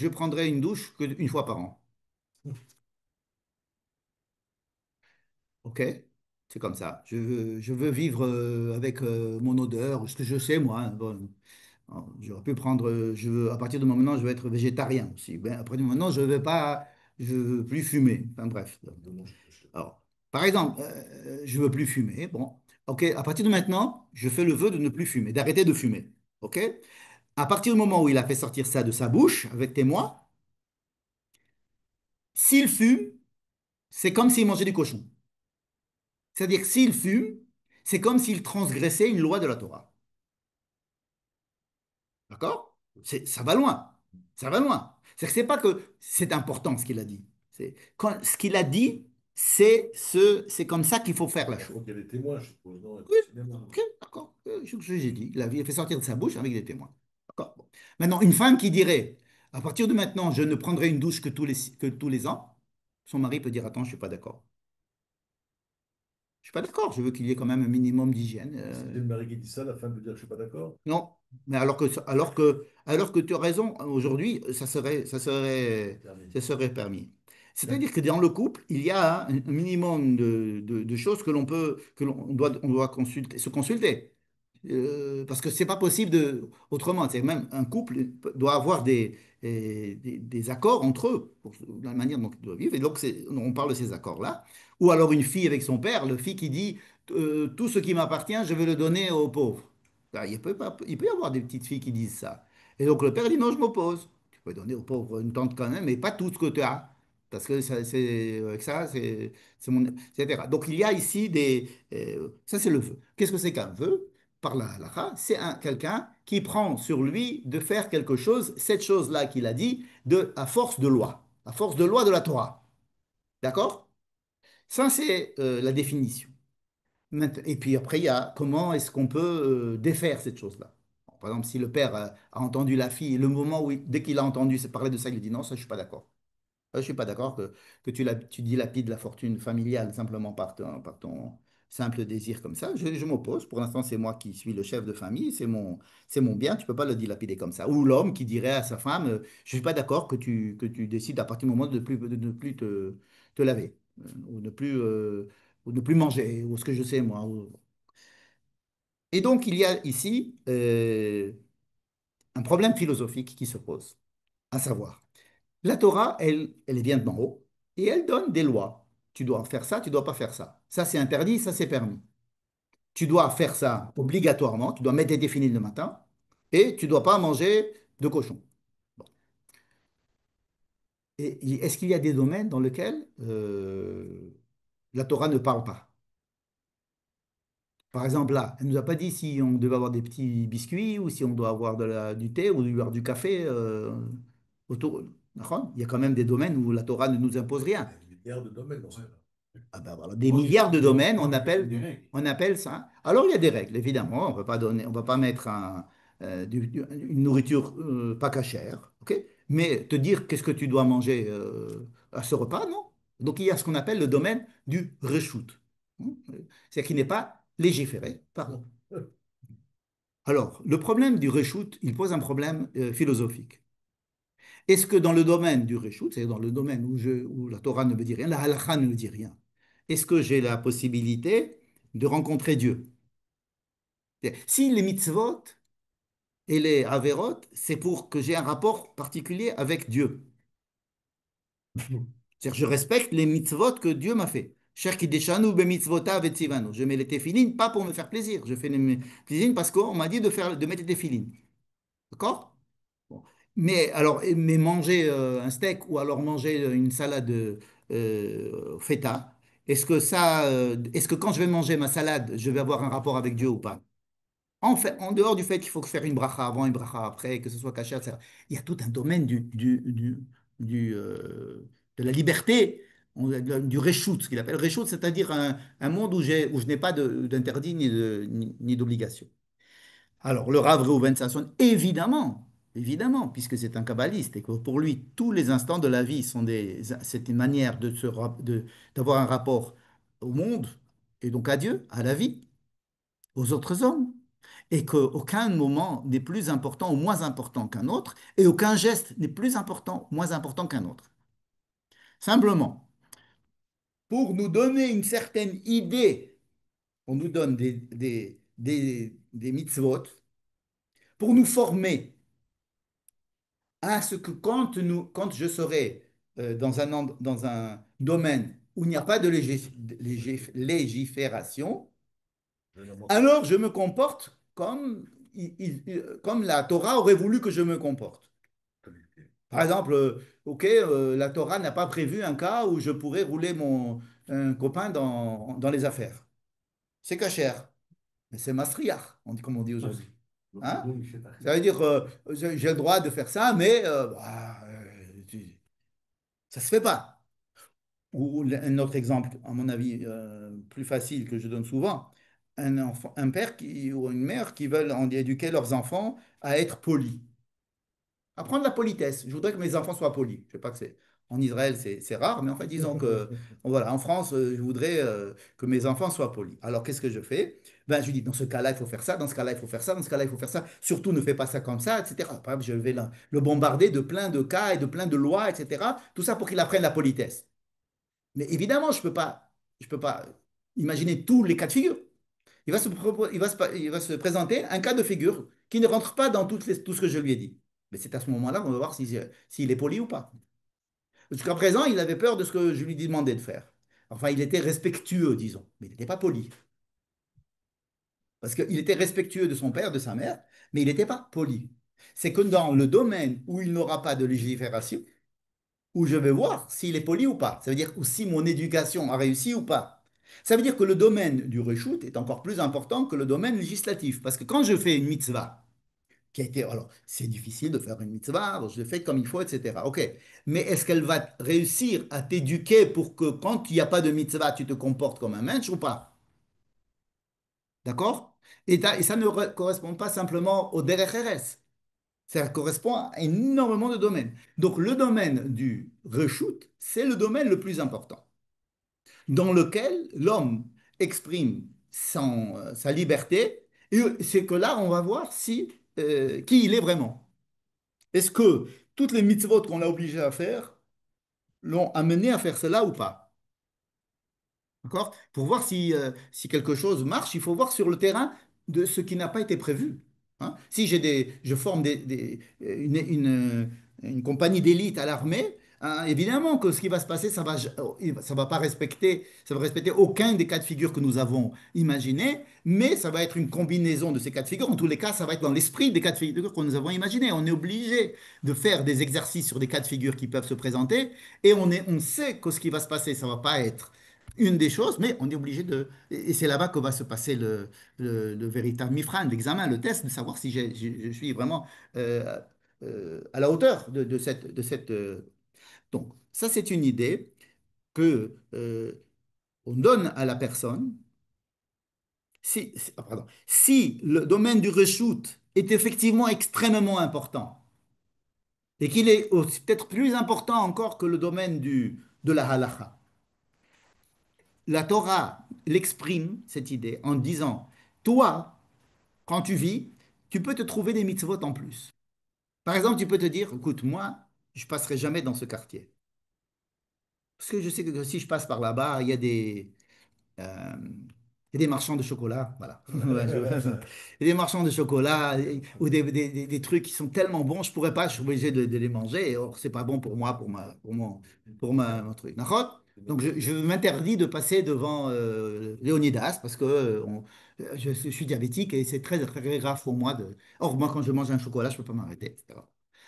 prendrai une douche une fois par an. OK? C'est comme ça. Je veux vivre avec mon odeur, ce que je sais, moi. Hein. Bon, j'aurais pu prendre, à partir de maintenant, je veux être végétarien aussi. Ben, à partir de maintenant, je veux plus fumer. Enfin bref. Alors, par exemple, je veux plus fumer. Bon, OK. À partir de maintenant, je fais le vœu de ne plus fumer, d'arrêter de fumer. OK? À partir du moment où il a fait sortir ça de sa bouche, avec témoin, s'il fume, c'est comme s'il mangeait du cochon. C'est-à-dire que s'il fume, c'est comme s'il transgressait une loi de la Torah. D'accord? Ça va loin. Ça va loin. C'est pas que c'est important ce qu'il a dit. Ce qu'il a dit, c'est comme ça qu'il faut faire la Il faut chose. qu'il y ait des témoins, je suppose, non, Oui, cinéma. ok, d'accord. Ce que j'ai dit. Il a fait sortir de sa bouche avec des témoins. D'accord. Bon. Maintenant, une femme qui dirait, à partir de maintenant, je ne prendrai une douche que tous les ans, son mari peut dire, attends, je ne suis pas d'accord. suis pas d'accord. Je veux qu'il y ait quand même un minimum d'hygiène. C'est une Marie qui dit ça, la femme veut dire que je suis pas d'accord. Non, mais alors que tu as raison, aujourd'hui, Terminé. ça serait permis. D'ac- C'est-à-dire que dans le couple, il y a un minimum de choses que on doit consulter, se consulter. Parce que c'est pas possible autrement. C'est même un couple doit avoir des accords entre eux pour la manière dont ils doivent vivre. Et donc, on parle de ces accords-là. Ou alors une fille avec son père, le fille qui dit tout ce qui m'appartient, je vais le donner aux pauvres. Ben, il peut y avoir des petites filles qui disent ça. Et donc le père dit non, je m'oppose. Tu peux donner aux pauvres une tente quand même, mais pas tout ce que tu as. Parce que avec ça, c'est mon, etc. Donc il y a ici ça c'est le vœu. Qu'est-ce que c'est qu'un vœu? Par la halakha, c'est quelqu'un qui prend sur lui de faire quelque chose, cette chose-là qu'il a dit, à force de loi, à force de loi de la Torah. D'accord? Ça, c'est la définition. Et puis après, il y a comment est-ce qu'on peut défaire cette chose-là. Bon, par exemple, si le père a entendu la fille, le moment où, dès qu'il a entendu parler de ça, il dit non, ça, je suis pas d'accord. Je ne suis pas d'accord que tu dilapides la fortune familiale simplement par ton simple désir comme ça. Je m'oppose. Pour l'instant, c'est moi qui suis le chef de famille. C'est mon bien. Tu ne peux pas le dilapider comme ça. Ou l'homme qui dirait à sa femme, je ne suis pas d'accord que tu décides à partir du moment de ne plus te laver, ou ne plus manger, ou ce que je sais, moi. Et donc, il y a ici un problème philosophique qui se pose, à savoir. La Torah, elle vient d'en haut et elle donne des lois. Tu dois faire ça, tu ne dois pas faire ça. Ça, c'est interdit, ça, c'est permis. Tu dois faire ça obligatoirement, tu dois mettre des définis le matin et tu ne dois pas manger de cochon. Bon. Et est-ce qu'il y a des domaines dans lesquels la Torah ne parle pas? Par exemple, là, elle ne nous a pas dit si on devait avoir des petits biscuits ou si on doit avoir du thé ou du café autour. D'accord. Il y a quand même des domaines où la Torah ne nous impose Il y rien. a des milliards de domaines dans ça. Ah ben voilà, des milliards de domaines, on C'est appelle, des règles. on appelle ça. Alors il y a des règles, évidemment. On va pas mettre une nourriture pas cachère, ok? Mais te dire qu'est-ce que tu dois manger à ce repas, non. Donc il y a ce qu'on appelle le domaine du reshoot, c'est-à-dire qui n'est pas légiféré. Pardon. Alors le problème du reshoot, il pose un problème philosophique. Est-ce que dans le domaine du reshoot, c'est-à-dire dans le domaine où la Torah ne me dit rien, la halakha ne me dit rien, est-ce que j'ai la possibilité de rencontrer Dieu? Si les mitzvot et les averot, c'est pour que j'ai un rapport particulier avec Dieu. C'est-à-dire je respecte les mitzvot que Dieu m'a fait. Cher kideshanu be mitzvotav et tzivanu. Je mets les téfilines pas pour me faire plaisir. Je fais les téfilines parce qu'on m'a dit de mettre les téfilines. D'accord? Bon. Mais manger un steak ou alors manger une salade feta, est-ce que quand je vais manger ma salade, je vais avoir un rapport avec Dieu ou pas? En fait, en dehors du fait qu'il faut faire une bracha avant, une bracha après, que ce soit caché, etc., il y a tout un domaine du, de la liberté, du reshoot, ce qu'il appelle reshoot, c'est-à-dire un monde où je n'ai pas d'interdit ni d'obligation. Alors, le Rav Reuven Sasson, évidemment, puisque c'est un kabbaliste et que pour lui, tous les instants de la vie c'est une manière d'avoir un rapport au monde et donc à Dieu, à la vie, aux autres hommes, et qu'aucun moment n'est plus important ou moins important qu'un autre, et aucun geste n'est plus important ou moins important qu'un autre. Simplement, pour nous donner une certaine idée, on nous donne des mitzvot pour nous former à ce que quand je serai dans un domaine où il n'y a pas de légifération, Je n'en manque alors je me comporte comme la Torah aurait voulu que je me comporte. pas. Par exemple, OK, la Torah n'a pas prévu un cas où je pourrais rouler un copain dans les affaires. C'est cachère, mais c'est mastriach, comme on dit Ah, c'est- aujourd'hui. donc, Hein? donc, il fait pas Ça veut dire, j'ai le droit de faire ça, mais ça se fait pas. Ou un autre exemple, à mon avis, plus facile que je donne souvent, un père ou une mère qui veulent éduquer leurs enfants à être polis. Apprendre la politesse. Je voudrais que mes enfants soient polis. Je sais pas que c'est. En Israël, c'est rare, mais enfin, disons que, voilà, en France, je voudrais que mes enfants soient polis. Alors, qu'est-ce que je fais? Ben, je lui dis, dans ce cas-là, il faut faire ça, dans ce cas-là, il faut faire ça, dans ce cas-là, il faut faire ça. Surtout, ne fais pas ça comme ça, etc. Par exemple, je vais le bombarder de plein de cas et de plein de lois, etc. Tout ça pour qu'il apprenne la politesse. Mais évidemment, je peux pas imaginer tous les cas de figure. Il va se présenter un cas de figure qui ne rentre pas dans tout ce que je lui ai dit. Mais c'est à ce moment-là qu'on va voir s'il est poli ou pas. Jusqu'à présent, il avait peur de ce que je lui demandais de faire. Enfin, il était respectueux, disons, mais il n'était pas poli. Parce qu'il était respectueux de son père, de sa mère, mais il n'était pas poli. C'est que dans le domaine où il n'aura pas de légifération, où je vais voir s'il est poli ou pas. Ça veut dire si mon éducation a réussi ou pas. Ça veut dire que le domaine du reshoot est encore plus important que le domaine législatif. Parce que quand je fais une mitzvah, qui a été. Alors, c'est difficile de faire une mitzvah, alors je l'ai fait comme il faut, etc. OK. Mais est-ce qu'elle va réussir à t'éduquer pour que quand il n'y a pas de mitzvah, tu te comportes comme un mensch ou pas? D'accord? Et ça ne correspond pas simplement au derech eretz. Ça correspond à énormément de domaines. Donc, le domaine du reshoot, c'est le domaine le plus important, dans lequel l'homme exprime sa liberté. Et c'est que là, on va voir qui il est vraiment. Est-ce que toutes les mitzvot qu'on l'a obligé à faire l'ont amené à faire cela ou pas? D'accord? Pour voir si quelque chose marche, il faut voir sur le terrain de ce qui n'a pas été prévu. Hein. Si je forme une compagnie d'élite à l'armée, hein, évidemment que ce qui va se passer, ça va pas respecter, ça va respecter aucun des cas de figure que nous avons imaginés, mais ça va être une combinaison de ces cas de figure. En tous les cas, ça va être dans l'esprit des cas de figure que nous avons imaginés. On est obligé de faire des exercices sur des cas de figure qui peuvent se présenter, et on sait que ce qui va se passer, ça va pas être une des choses, mais on est obligé de. Et c'est là-bas que va se passer le véritable MIFRAN, l'examen, le test, de savoir si je suis vraiment à la hauteur de cette. Donc, ça, c'est une idée que on donne à la personne. Si le domaine du reshoot est effectivement extrêmement important et qu'il est peut-être plus important encore que le domaine de la halakha, la Torah l'exprime, cette idée, en disant, toi, quand tu vis, tu peux te trouver des mitzvot en plus. Par exemple, tu peux te dire, écoute, moi, je passerai jamais dans ce quartier. Parce que je sais que si je passe par là-bas, euh, il y a des marchands de chocolat, voilà. Ouais, il y a des marchands de chocolat ou des trucs qui sont tellement bons, je pourrais pas, je suis obligé de les manger. Or, c'est pas bon pour moi, mon truc. D'accord? Donc, je m'interdis de passer devant Léonidas parce que je suis diabétique et c'est très, très grave pour moi. Or, moi, quand je mange un chocolat, je peux pas m'arrêter, etc.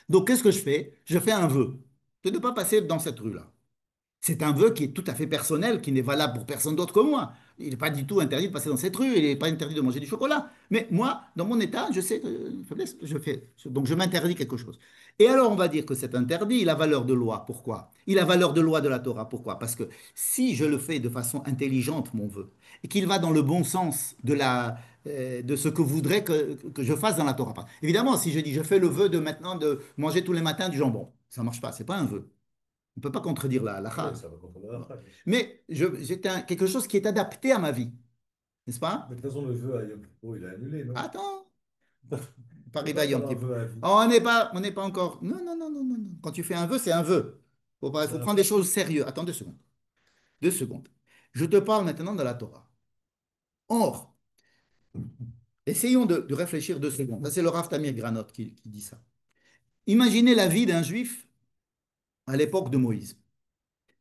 Donc, qu'est-ce que je fais? Je fais un vœu de ne pas passer dans cette rue-là. C'est un vœu qui est tout à fait personnel, qui n'est valable pour personne d'autre que moi. Il n'est pas du tout interdit de passer dans cette rue, il n'est pas interdit de manger du chocolat. Mais moi, dans mon état, je sais que faiblesse, je fais. Donc je m'interdis quelque chose. Et alors on va dire que cet interdit, il a valeur de loi. Pourquoi? Il a valeur de loi de la Torah. Pourquoi? Parce que si je le fais de façon intelligente, mon vœu, et qu'il va dans le bon sens de ce que voudrait que je fasse dans la Torah. Évidemment, si je dis je fais le vœu de maintenant de manger tous les matins du jambon, ça ne marche pas, c'est pas un vœu. On ne peut pas contredire la Oui, halakha. ça va contre la halakha, bien sûr. Mais c'est quelque chose qui est adapté à ma vie, n'est-ce pas? Mais de toute façon, le vœu à Yom Kippur, il est annulé, non? Attends, On peut Paris pas by faire Yom un Kippur. vœu à vie. Oh, on n'est pas encore. Non, non, non, non, non, non. Quand tu fais un vœu, c'est un vœu. C'est Faut un prendre des vœu. choses sérieuses. Attends 2 secondes. 2 secondes. Je te parle maintenant de la Torah. Or, essayons de réfléchir 2 secondes. Ça, c'est le Rav Tamir Granot qui dit ça. Imaginez la vie d'un juif à l'époque de Moïse.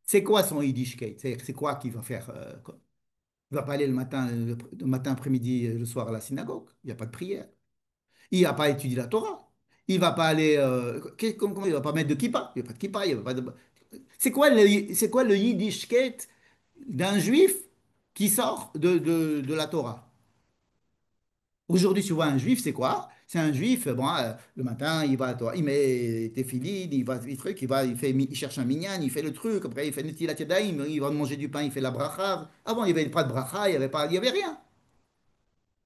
C'est quoi son Yiddishkeit? C'est quoi qu'il va faire quoi? Il ne va pas aller le matin, après-midi, le soir à la synagogue. Il n'y a pas de prière. Il va pas étudier la Torah. Il va pas aller. Comment il va pas mettre de kippa. Il n'y a pas de kippa. Il va pas de... C'est quoi le Yiddishkeit d'un juif qui sort de la Torah? Aujourd'hui, tu vois un juif, c'est quoi? C'est un juif, bon, le matin, il va à la Torah, il met tefillin, il cherche un minyan, il fait le truc, après il fait Netilat Yadayim, il va manger du pain, il fait la bracha. Avant, il n'y avait pas de bracha, il y avait rien.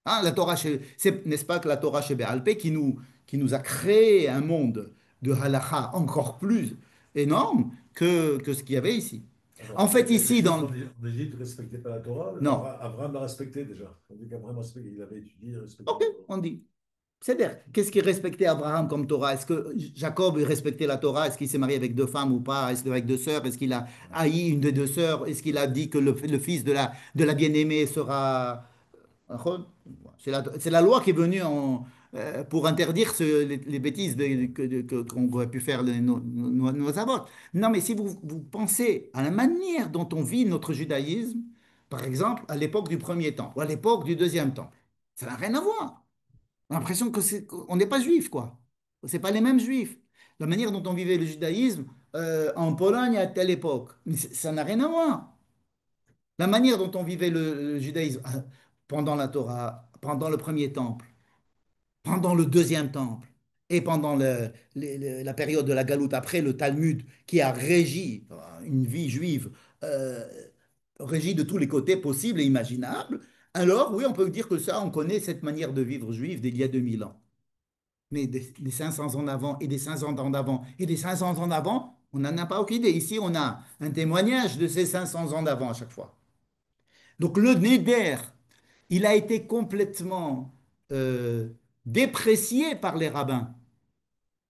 Hein, n'est-ce pas que la Torah chez Béalpé qui nous a créé un monde de halakha encore plus énorme, que ce qu'il y avait ici. En Alors, fait, les ici, Juifs dans... en Égypte ne respectaient pas la Torah. Non, Abraham l'a respecté déjà. On dit qu'Abraham respectait, il avait étudié et respecté ok, la Torah. on dit. C'est-à-dire, qu'est-ce qui respectait Abraham comme Torah? Est-ce que Jacob respectait la Torah? Est-ce qu'il s'est marié avec deux femmes ou pas? Est-ce qu'avec deux sœurs? Est-ce qu'il a haï une des deux sœurs? Est-ce qu'il a dit que le fils de la bien-aimée sera... C'est la loi qui est venue pour interdire les bêtises qu'on aurait pu faire nos abords. Non, mais si vous pensez à la manière dont on vit notre judaïsme, par exemple, à l'époque du premier temple ou à l'époque du deuxième temple, ça n'a rien à voir. On a l'impression qu'on n'est pas juif, quoi. C'est pas les mêmes juifs. La manière dont on vivait le judaïsme en Pologne à telle époque, mais ça n'a rien à voir. La manière dont on vivait le judaïsme pendant la Torah, pendant le premier temple, pendant le deuxième temple et pendant la période de la Galoute après le Talmud qui a régi une vie juive, euh, régi de tous les côtés possibles et imaginables, alors oui, on peut dire que ça, on connaît cette manière de vivre juive d'il y a 2000 ans. Mais des 500 ans d'avant et des 500 ans d'avant et des 500 ans d'avant, on n'en a pas aucune idée. Ici, on a un témoignage de ces 500 ans d'avant à chaque fois. Donc le Neder, il a été complètement euh, déprécié par les rabbins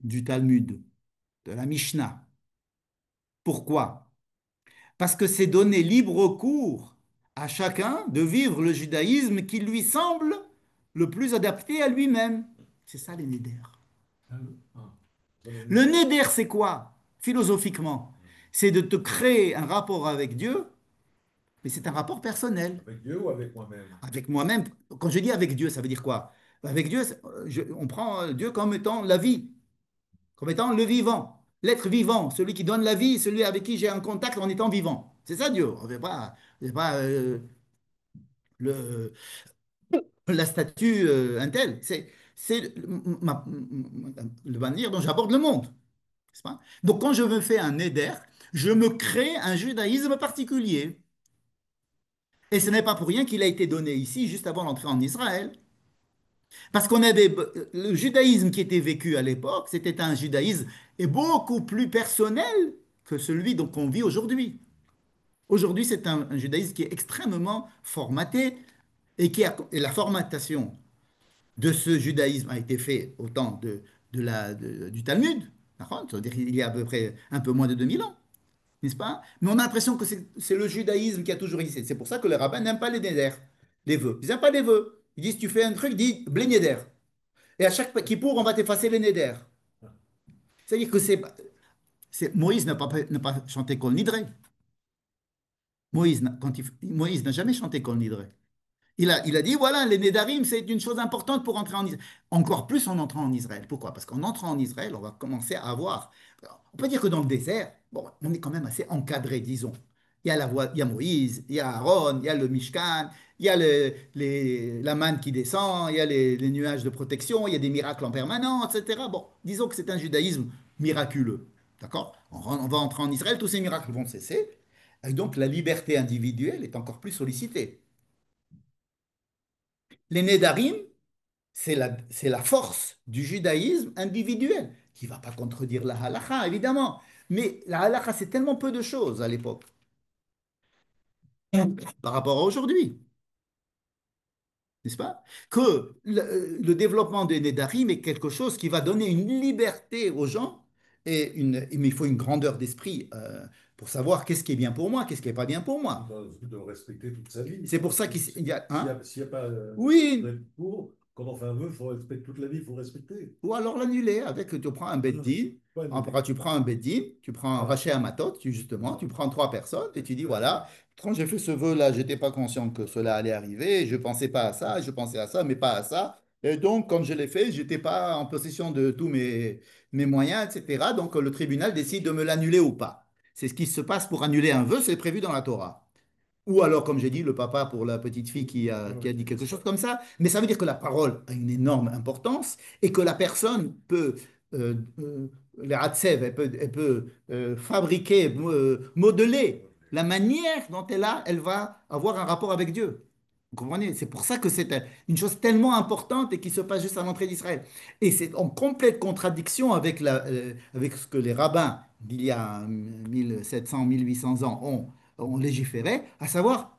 du Talmud, de la Mishnah. Pourquoi? Parce que c'est donner libre cours à chacun de vivre le judaïsme qui lui semble le plus adapté à lui-même. C'est ça les Neder. Ça, le Le neder. Neder, c'est quoi? Philosophiquement, c'est de te créer un rapport avec Dieu, mais c'est un rapport personnel. Avec Dieu ou avec moi-même? Avec moi-même, quand je dis avec Dieu, ça veut dire quoi? Avec Dieu, on prend Dieu comme étant la vie, comme étant le vivant, l'être vivant, celui qui donne la vie, celui avec qui j'ai un contact en étant vivant. C'est ça Dieu. On ne fait pas, c'est pas le, la statue un tel. C'est la manière dont j'aborde le monde. N'est-ce pas? Donc quand je me fais un éder, je me crée un judaïsme particulier. Et ce n'est pas pour rien qu'il a été donné ici, juste avant l'entrée en Israël. Parce qu'on avait le judaïsme qui était vécu à l'époque, c'était un judaïsme et beaucoup plus personnel que celui dont on vit aujourd'hui. Aujourd'hui, c'est un judaïsme qui est extrêmement formaté et la formatation de ce judaïsme a été faite au temps du Talmud, d'accord. C'est-à-dire il y a à peu près un peu moins de 2000 ans, n'est-ce pas? Mais on a l'impression que c'est le judaïsme qui a toujours existé. C'est pour ça que les rabbins n'aiment pas les néder, les vœux. Ils n'aiment pas les vœux. Ils disent, tu fais un truc, dis, blé néder. Et à chaque Kippour, on va t'effacer les néder. C'est-à-dire que Moïse n'a pas chanté Kol Nidre. Moïse n'a jamais chanté Kol Nidre. Il a dit, voilà, les Nédarim, c'est une chose importante pour entrer en Israël. Encore plus en entrant en Israël. Pourquoi? Parce qu'en entrant en Israël, on va commencer à avoir... On peut dire que dans le désert, bon, on est quand même assez encadré, disons. Il y a il y a Moïse, il y a Aaron, il y a le Mishkan, il y a la manne qui descend, il y a les nuages de protection, il y a des miracles en permanence, etc. Bon, disons que c'est un judaïsme miraculeux. D'accord? On va entrer en Israël, tous ces miracles vont cesser. Et donc la liberté individuelle est encore plus sollicitée. Les Nédarim, c'est la force du judaïsme individuel, qui ne va pas contredire la halakha, évidemment. Mais la halakha, c'est tellement peu de choses à l'époque par rapport à aujourd'hui, n'est-ce pas? Que le développement des Nédarim est quelque chose qui va donner une liberté aux gens, mais il faut une grandeur d'esprit pour savoir qu'est-ce qui est bien pour moi, qu'est-ce qui n'est pas bien pour Il moi. doit respecter toute sa vie. C'est pour ça qu'il y a... Hein? S'il n'y a pas Oui, pour, quand on fait un vœu, il faut respecter toute la vie, il faut respecter. ou alors l'annuler avec, tu prends un Non, beddin, pas une- après tu prends un beddin, tu prends un Ah, rachet à matot, justement, tu ah, prends trois personnes et tu dis ouais. voilà, quand j'ai fait ce vœu-là, je n'étais pas conscient que cela allait arriver, je ne pensais pas à ça, je pensais à ça, mais pas à ça. Et donc, quand je l'ai fait, je n'étais pas en possession de tous mes moyens, etc. Donc, le tribunal décide de me l'annuler ou pas. C'est ce qui se passe pour annuler un vœu, c'est prévu dans la Torah. Ou alors, comme j'ai dit, le papa pour la petite fille qui a dit quelque C'est chose ça. comme ça. Mais ça veut dire que la parole a une énorme importance et que la personne peut, les Hatsev, elle peut fabriquer, modeler la manière dont elle va avoir un rapport avec Dieu. Vous comprenez? C'est pour ça que c'est une chose tellement importante et qui se passe juste à l'entrée d'Israël. Et c'est en complète contradiction avec, avec ce que les rabbins d'il y a 1700, 1800 ans ont légiféré, à savoir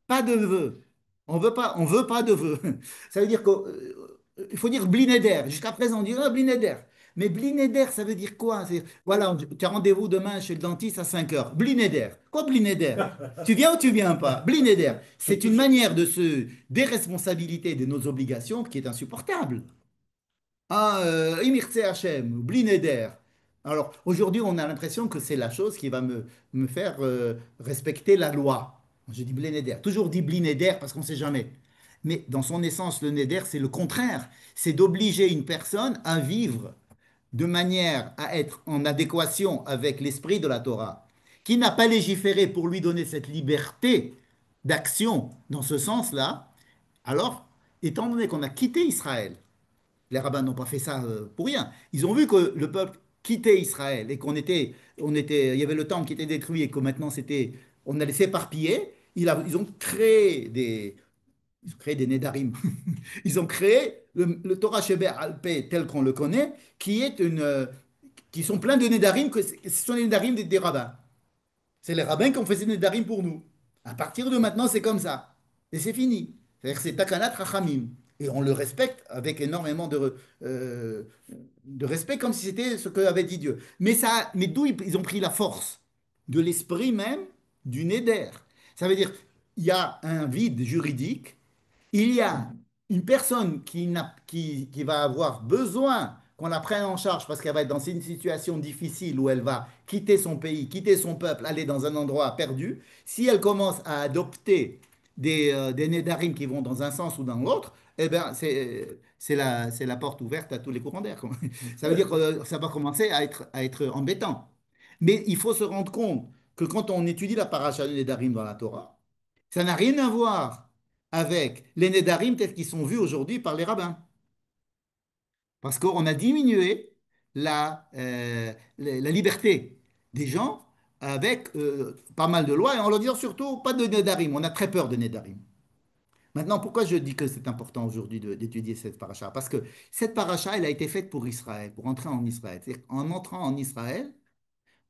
pas de vœux. On veut pas de vœux. Ça veut dire qu'il faut dire blinéder. Jusqu'à présent, on dit ah, blinéder. Mais blinéder, ça veut dire quoi? Voilà, tu as rendez-vous demain chez le dentiste à 5 heures. Blinéder. Quoi blinéder? Tu viens ou tu viens pas? Blinéder. C'est une manière de se déresponsabiliser de nos obligations qui est insupportable. Ah, Imirtse Hachem, Blinéder. Alors, aujourd'hui, on a l'impression que c'est la chose qui va me faire respecter la loi. Je dis Blinéder, toujours dit Blinéder parce qu'on ne sait jamais. Mais dans son essence, le Néder, c'est le contraire. C'est d'obliger une personne à vivre de manière à être en adéquation avec l'esprit de la Torah, qui n'a pas légiféré pour lui donner cette liberté d'action dans ce sens-là. Alors, étant donné qu'on a quitté Israël, les rabbins n'ont pas fait ça pour rien. Ils ont vu que le peuple quittait Israël et il y avait le temple qui était détruit et que maintenant on allait s'éparpiller. Ils ont créé des Nédarim. Ils ont créé le Torah Shebeh Alpeh tel qu'on le connaît, qui sont pleins de Nédarim, que ce sont les Nédarim des rabbins. C'est les rabbins qui ont fait ces Nédarim pour nous. À partir de maintenant, c'est comme ça. Et c'est fini. C'est-à-dire que c'est Takanat Rachamim. Et on le respecte avec énormément de respect, comme si c'était ce qu'avait dit Dieu. Mais d'où ils ont pris la force? De l'esprit même du Néder. Ça veut dire, il y a un vide juridique, il y a une personne qui va avoir besoin qu'on la prenne en charge parce qu'elle va être dans une situation difficile où elle va quitter son pays, quitter son peuple, aller dans un endroit perdu. Si elle commence à adopter des nédarim qui vont dans un sens ou dans l'autre, eh ben c'est la porte ouverte à tous les courants d'air, quoi. Ça veut dire que ça va commencer à être embêtant. Mais il faut se rendre compte que quand on étudie la paracha des nédarim dans la Torah, ça n'a rien à voir avec les Nédarim tels qu'ils sont vus aujourd'hui par les rabbins. Parce qu'on a diminué la liberté des gens avec pas mal de lois et en leur disant surtout pas de Nédarim. On a très peur de Nédarim. Maintenant, pourquoi je dis que c'est important aujourd'hui d'étudier cette paracha? Parce que cette paracha, elle a été faite pour Israël, pour entrer en Israël. C'est-à-dire qu'en entrant en Israël,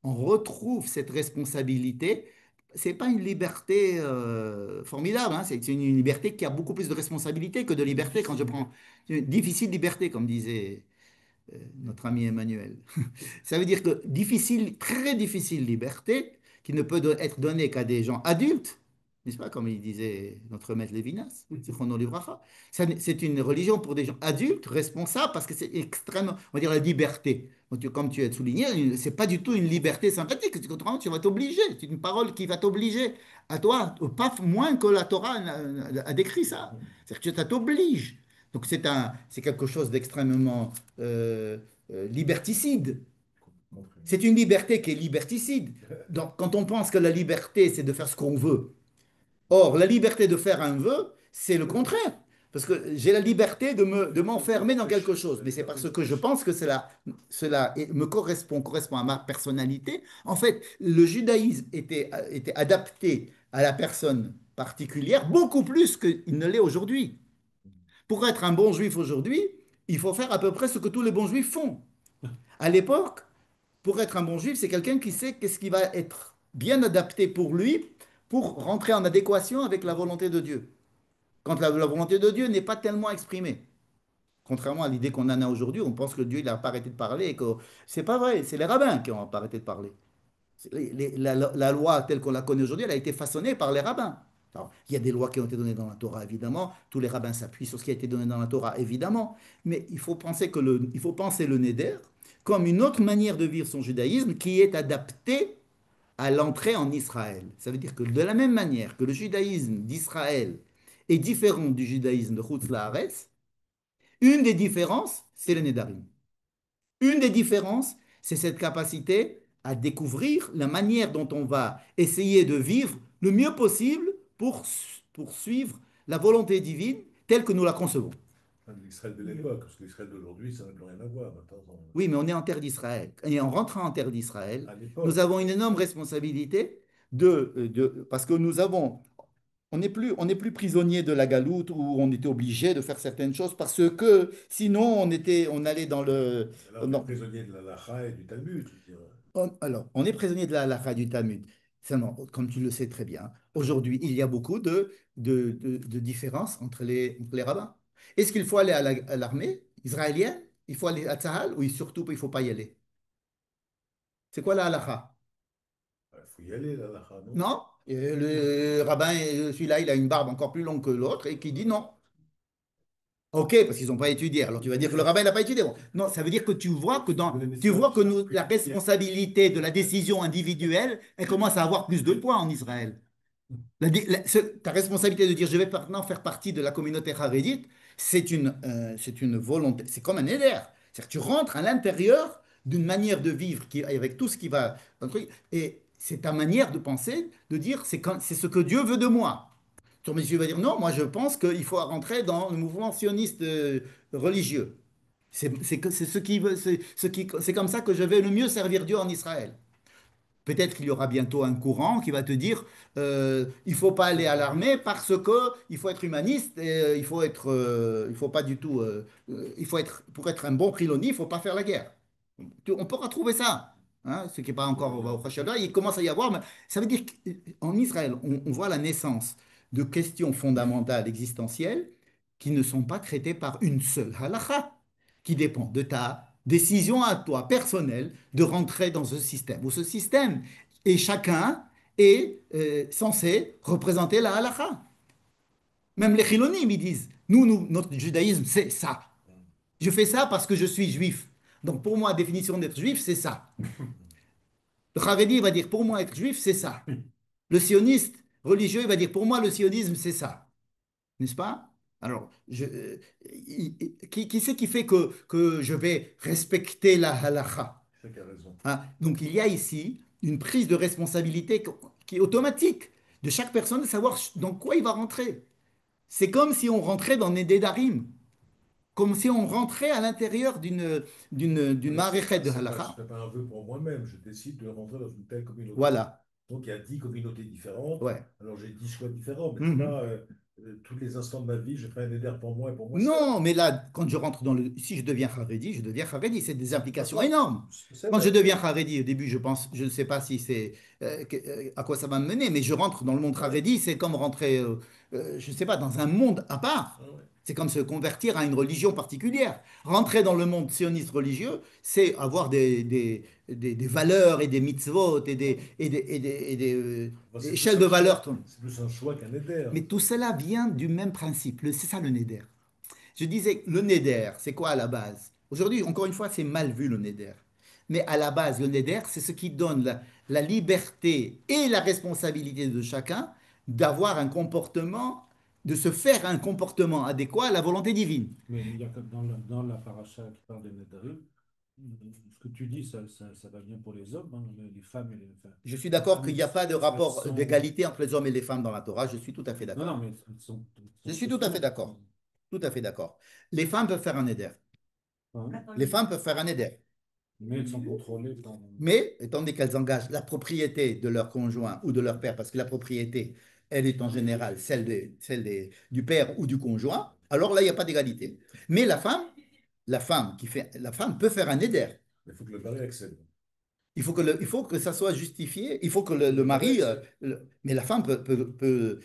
on retrouve cette responsabilité. C'est pas une liberté formidable, hein. C'est une liberté qui a beaucoup plus de responsabilité que de liberté quand je prends une difficile liberté, comme disait notre ami Emmanuel. Ça veut dire que difficile, très difficile liberté, qui ne peut être donnée qu'à des gens adultes, n'est-ce pas, comme il disait notre maître Lévinas, Zichrono Livracha. C'est une religion pour des gens adultes, responsables, parce que c'est extrêmement, on va dire, la liberté. Donc, comme tu as souligné, c'est pas du tout une liberté sympathique. Tu vas t'obliger. C'est une parole qui va t'obliger à toi, pas moins que la Torah a décrit ça. C'est-à-dire que ça t'oblige. Donc c'est quelque chose d'extrêmement liberticide. C'est une liberté qui est liberticide. Donc quand on pense que la liberté, c'est de faire ce qu'on veut, or la liberté de faire un vœu, c'est le contraire. Parce que j'ai la liberté de m'enfermer dans quelque chose. Mais c'est parce que je pense que me correspond à ma personnalité. En fait, le judaïsme était adapté à la personne particulière beaucoup plus qu'il ne l'est aujourd'hui. Pour être un bon juif aujourd'hui, il faut faire à peu près ce que tous les bons juifs font. À l'époque, pour être un bon juif, c'est quelqu'un qui sait qu'est-ce qui va être bien adapté pour lui pour rentrer en adéquation avec la volonté de Dieu. Quand la volonté de Dieu n'est pas tellement exprimée. Contrairement à l'idée qu'on en a aujourd'hui, on pense que Dieu n'a pas arrêté de parler et que c'est pas vrai, c'est les rabbins qui n'ont pas arrêté de parler. La loi telle qu'on la connaît aujourd'hui, elle a été façonnée par les rabbins. Alors, il y a des lois qui ont été données dans la Torah, évidemment. Tous les rabbins s'appuient sur ce qui a été donné dans la Torah, évidemment. Mais il faut penser le Neder comme une autre manière de vivre son judaïsme qui est adaptée à l'entrée en Israël. Ça veut dire que de la même manière que le judaïsme d'Israël est différent du judaïsme de Chutz La'aretz, une des différences, c'est le Nédarim. Une des différences, c'est cette capacité à découvrir la manière dont on va essayer de vivre le mieux possible pour suivre la volonté divine telle que nous la concevons. L'Israël de l'époque, parce que l'Israël d'aujourd'hui, ça n'a plus rien à voir. Maintenant, Oui, mais on est en terre d'Israël. Et en rentrant en terre d'Israël, à l'époque, nous avons une énorme responsabilité parce que on n'est plus prisonnier de la galoute où on était obligé de faire certaines choses parce que sinon on allait dans le. Là, on est Non, prisonnier de la Lacha et du Talmud, je dirais. alors, on est prisonnier de la halakha du Talmud. Seulement, comme tu le sais très bien, aujourd'hui, il y a beaucoup de différences entre les rabbins. Est-ce qu'il faut aller à l'armée israélienne? Il faut aller à Tzahal ou surtout il ne faut pas y aller? C'est quoi la halakha? Il faut y aller, la Lacha, non? Non? Et le rabbin, celui-là, il a une barbe encore plus longue que l'autre et qui dit non. Ok, parce qu'ils n'ont pas étudié. Alors tu vas dire que le rabbin n'a pas étudié. Bon, non, ça veut dire que tu vois que la responsabilité de la décision individuelle, elle commence à avoir plus de poids en Israël. Ta responsabilité de dire je vais maintenant faire partie de la communauté harédite, c'est une volonté, c'est comme un éder. C'est-à-dire que tu rentres à l'intérieur d'une manière de vivre avec tout ce qui va, un truc, et c'est ta manière de penser, de dire c'est ce que Dieu veut de moi. Ton monsieur va dire non, moi je pense qu'il faut rentrer dans le mouvement sioniste religieux. C'est ce qui veut, c'est comme ça que je vais le mieux servir Dieu en Israël. Peut-être qu'il y aura bientôt un courant qui va te dire il ne faut pas aller à l'armée parce que il faut être humaniste et il faut pas du tout il faut être pour être un bon Khiloni, il faut pas faire la guerre. On pourra trouver ça. Hein, ce qui n'est pas encore au Hashgadah, il commence à y avoir, mais ça veut dire qu'en Israël, on voit la naissance de questions fondamentales existentielles qui ne sont pas traitées par une seule halakha, qui dépend de ta décision à toi personnelle de rentrer dans ce système. Ou ce système, et chacun est censé représenter la halakha. Même les chilonim, ils disent, notre judaïsme, c'est ça. Je fais ça parce que je suis juif. Donc pour moi, la définition d'être juif, c'est ça. Le Haredi va dire, pour moi, être juif, c'est ça. Le sioniste religieux, il va dire, pour moi, le sionisme, c'est ça. N'est-ce pas? Alors, qui c'est qui fait que je vais respecter la halakha? Chacun a raison. Hein. Donc, il y a ici une prise de responsabilité qui est automatique de chaque personne de savoir dans quoi il va rentrer. C'est comme si on rentrait dans des Nedarim, comme si on rentrait à l'intérieur d'une Ouais, maréchette de je halakha. fais pas un vœu pour moi-même, je décide de rentrer dans une telle communauté. Voilà. Donc il y a 10 communautés différentes, Ouais. alors j'ai 10 choix différents, mais c'est Mhm. pas tous les instants de ma vie, je fais un éder pour moi et pour moi seul. Non, mais là, quand je rentre dans le. Si je deviens Haredi, je deviens Haredi. C'est des implications D'accord, énormes. c'est Quand je vrai. deviens Haredi, au début, je pense, je ne sais pas si c'est à quoi ça va me mener, mais je rentre dans le monde Ouais, Haredi, c'est comme rentrer, je ne sais pas, dans un monde à part. ouais, ouais. C'est comme se convertir à une religion particulière. Rentrer dans le monde sioniste religieux, c'est avoir des valeurs et des mitzvot et des Bon, c'est plus échelles un de choix, valeurs. c'est plus un choix qu'un éder. Mais tout cela vient du même principe. C'est ça le neder. Je disais, le neder, c'est quoi à la base? Aujourd'hui, encore une fois, c'est mal vu le neder. Mais à la base, le neder, c'est ce qui donne la liberté et la responsabilité de chacun d'avoir un comportement, de se faire un comportement adéquat à la volonté divine. Mais il y a dans la paracha qui parle des Nédarim, ce que tu dis, ça va bien pour les hommes, hein, les femmes et Je suis les d'accord femmes, qu'il n'y a pas de elles rapport sont. d'égalité entre les hommes et les femmes dans la Torah. Je suis tout à fait Non, non, d'accord. mais elles sont Je suis tout à fait spéciaux. d'accord. Tout à fait d'accord. Les femmes peuvent faire un neder. Hein. Les femmes peuvent faire un neder. Mais elles sont contrôlées par. Mais étant donné qu'elles engagent la propriété de leur conjoint ou de leur père, parce que la propriété, elle est en général du père ou du conjoint, alors là, il n'y a pas d'égalité. Mais la femme peut faire un éder. Mais il faut que le mari accepte. Il faut que ça soit justifié. Il faut que le Le mari mari. accepte. Mais la femme peut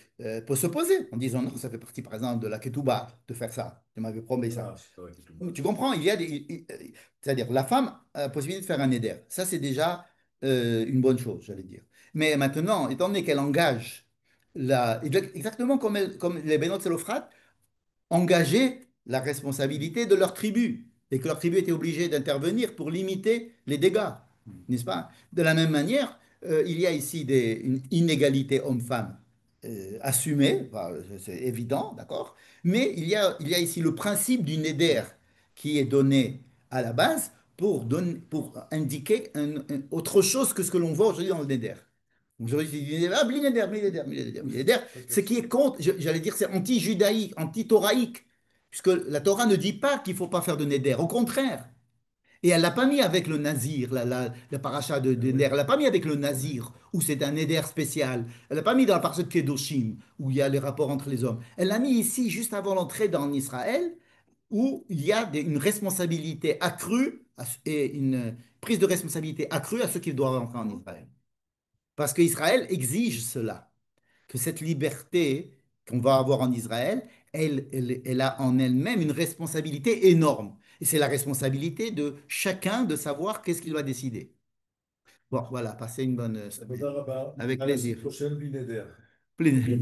s'opposer en disant non, ça fait partie, par exemple, de la ketouba de faire ça. Tu m'avais promis ça. Ah, c'est pas vrai que tout le monde. Tu comprends? C'est-à-dire, la femme a la possibilité de faire un éder. Ça, c'est déjà une bonne chose, j'allais dire. Mais maintenant, étant donné qu'elle engage exactement comme les Bénot Zélophrate, engager la responsabilité de leur tribu et que leur tribu était obligée d'intervenir pour limiter les dégâts, n'est-ce pas? De la même manière, il y a ici une inégalité homme-femme assumée, enfin, c'est évident, d'accord? Mais il y a ici le principe du neder qui est donné à la base pour indiquer autre chose que ce que l'on voit aujourd'hui dans le neder. Donc, j'aurais dit, ah, millénaire, millénaire, millénaire, millénaire. Ce qui est contre, j'allais dire, c'est anti-judaïque, anti-toraïque, puisque la Torah ne dit pas qu'il ne faut pas faire de neder. Au contraire, Et elle l'a pas mis avec le nazir, la paracha Ah de Ner. oui. Elle l'a pas mis avec le Ah oui. nazir, où c'est un éder spécial. Elle l'a pas mis dans la paracha de Kedoshim, où il y a les rapports entre les hommes. Elle l'a mis ici, juste avant l'entrée dans Israël, où il y a une responsabilité accrue et une prise de responsabilité accrue à ceux qui doivent entrer en Israël. Parce qu'Israël exige cela, que cette liberté qu'on va avoir en Israël, elle a en elle-même une responsabilité énorme. Et c'est la responsabilité de chacun de savoir qu'est-ce qu'il va décider. Bon, voilà, passez une bonne Toda semaine. Rabba. Avec À la plaisir. semaine prochaine, Blinéder. Plaisir.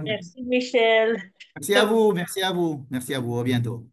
Merci, Michel. Merci à vous, merci à vous, merci à vous. À bientôt.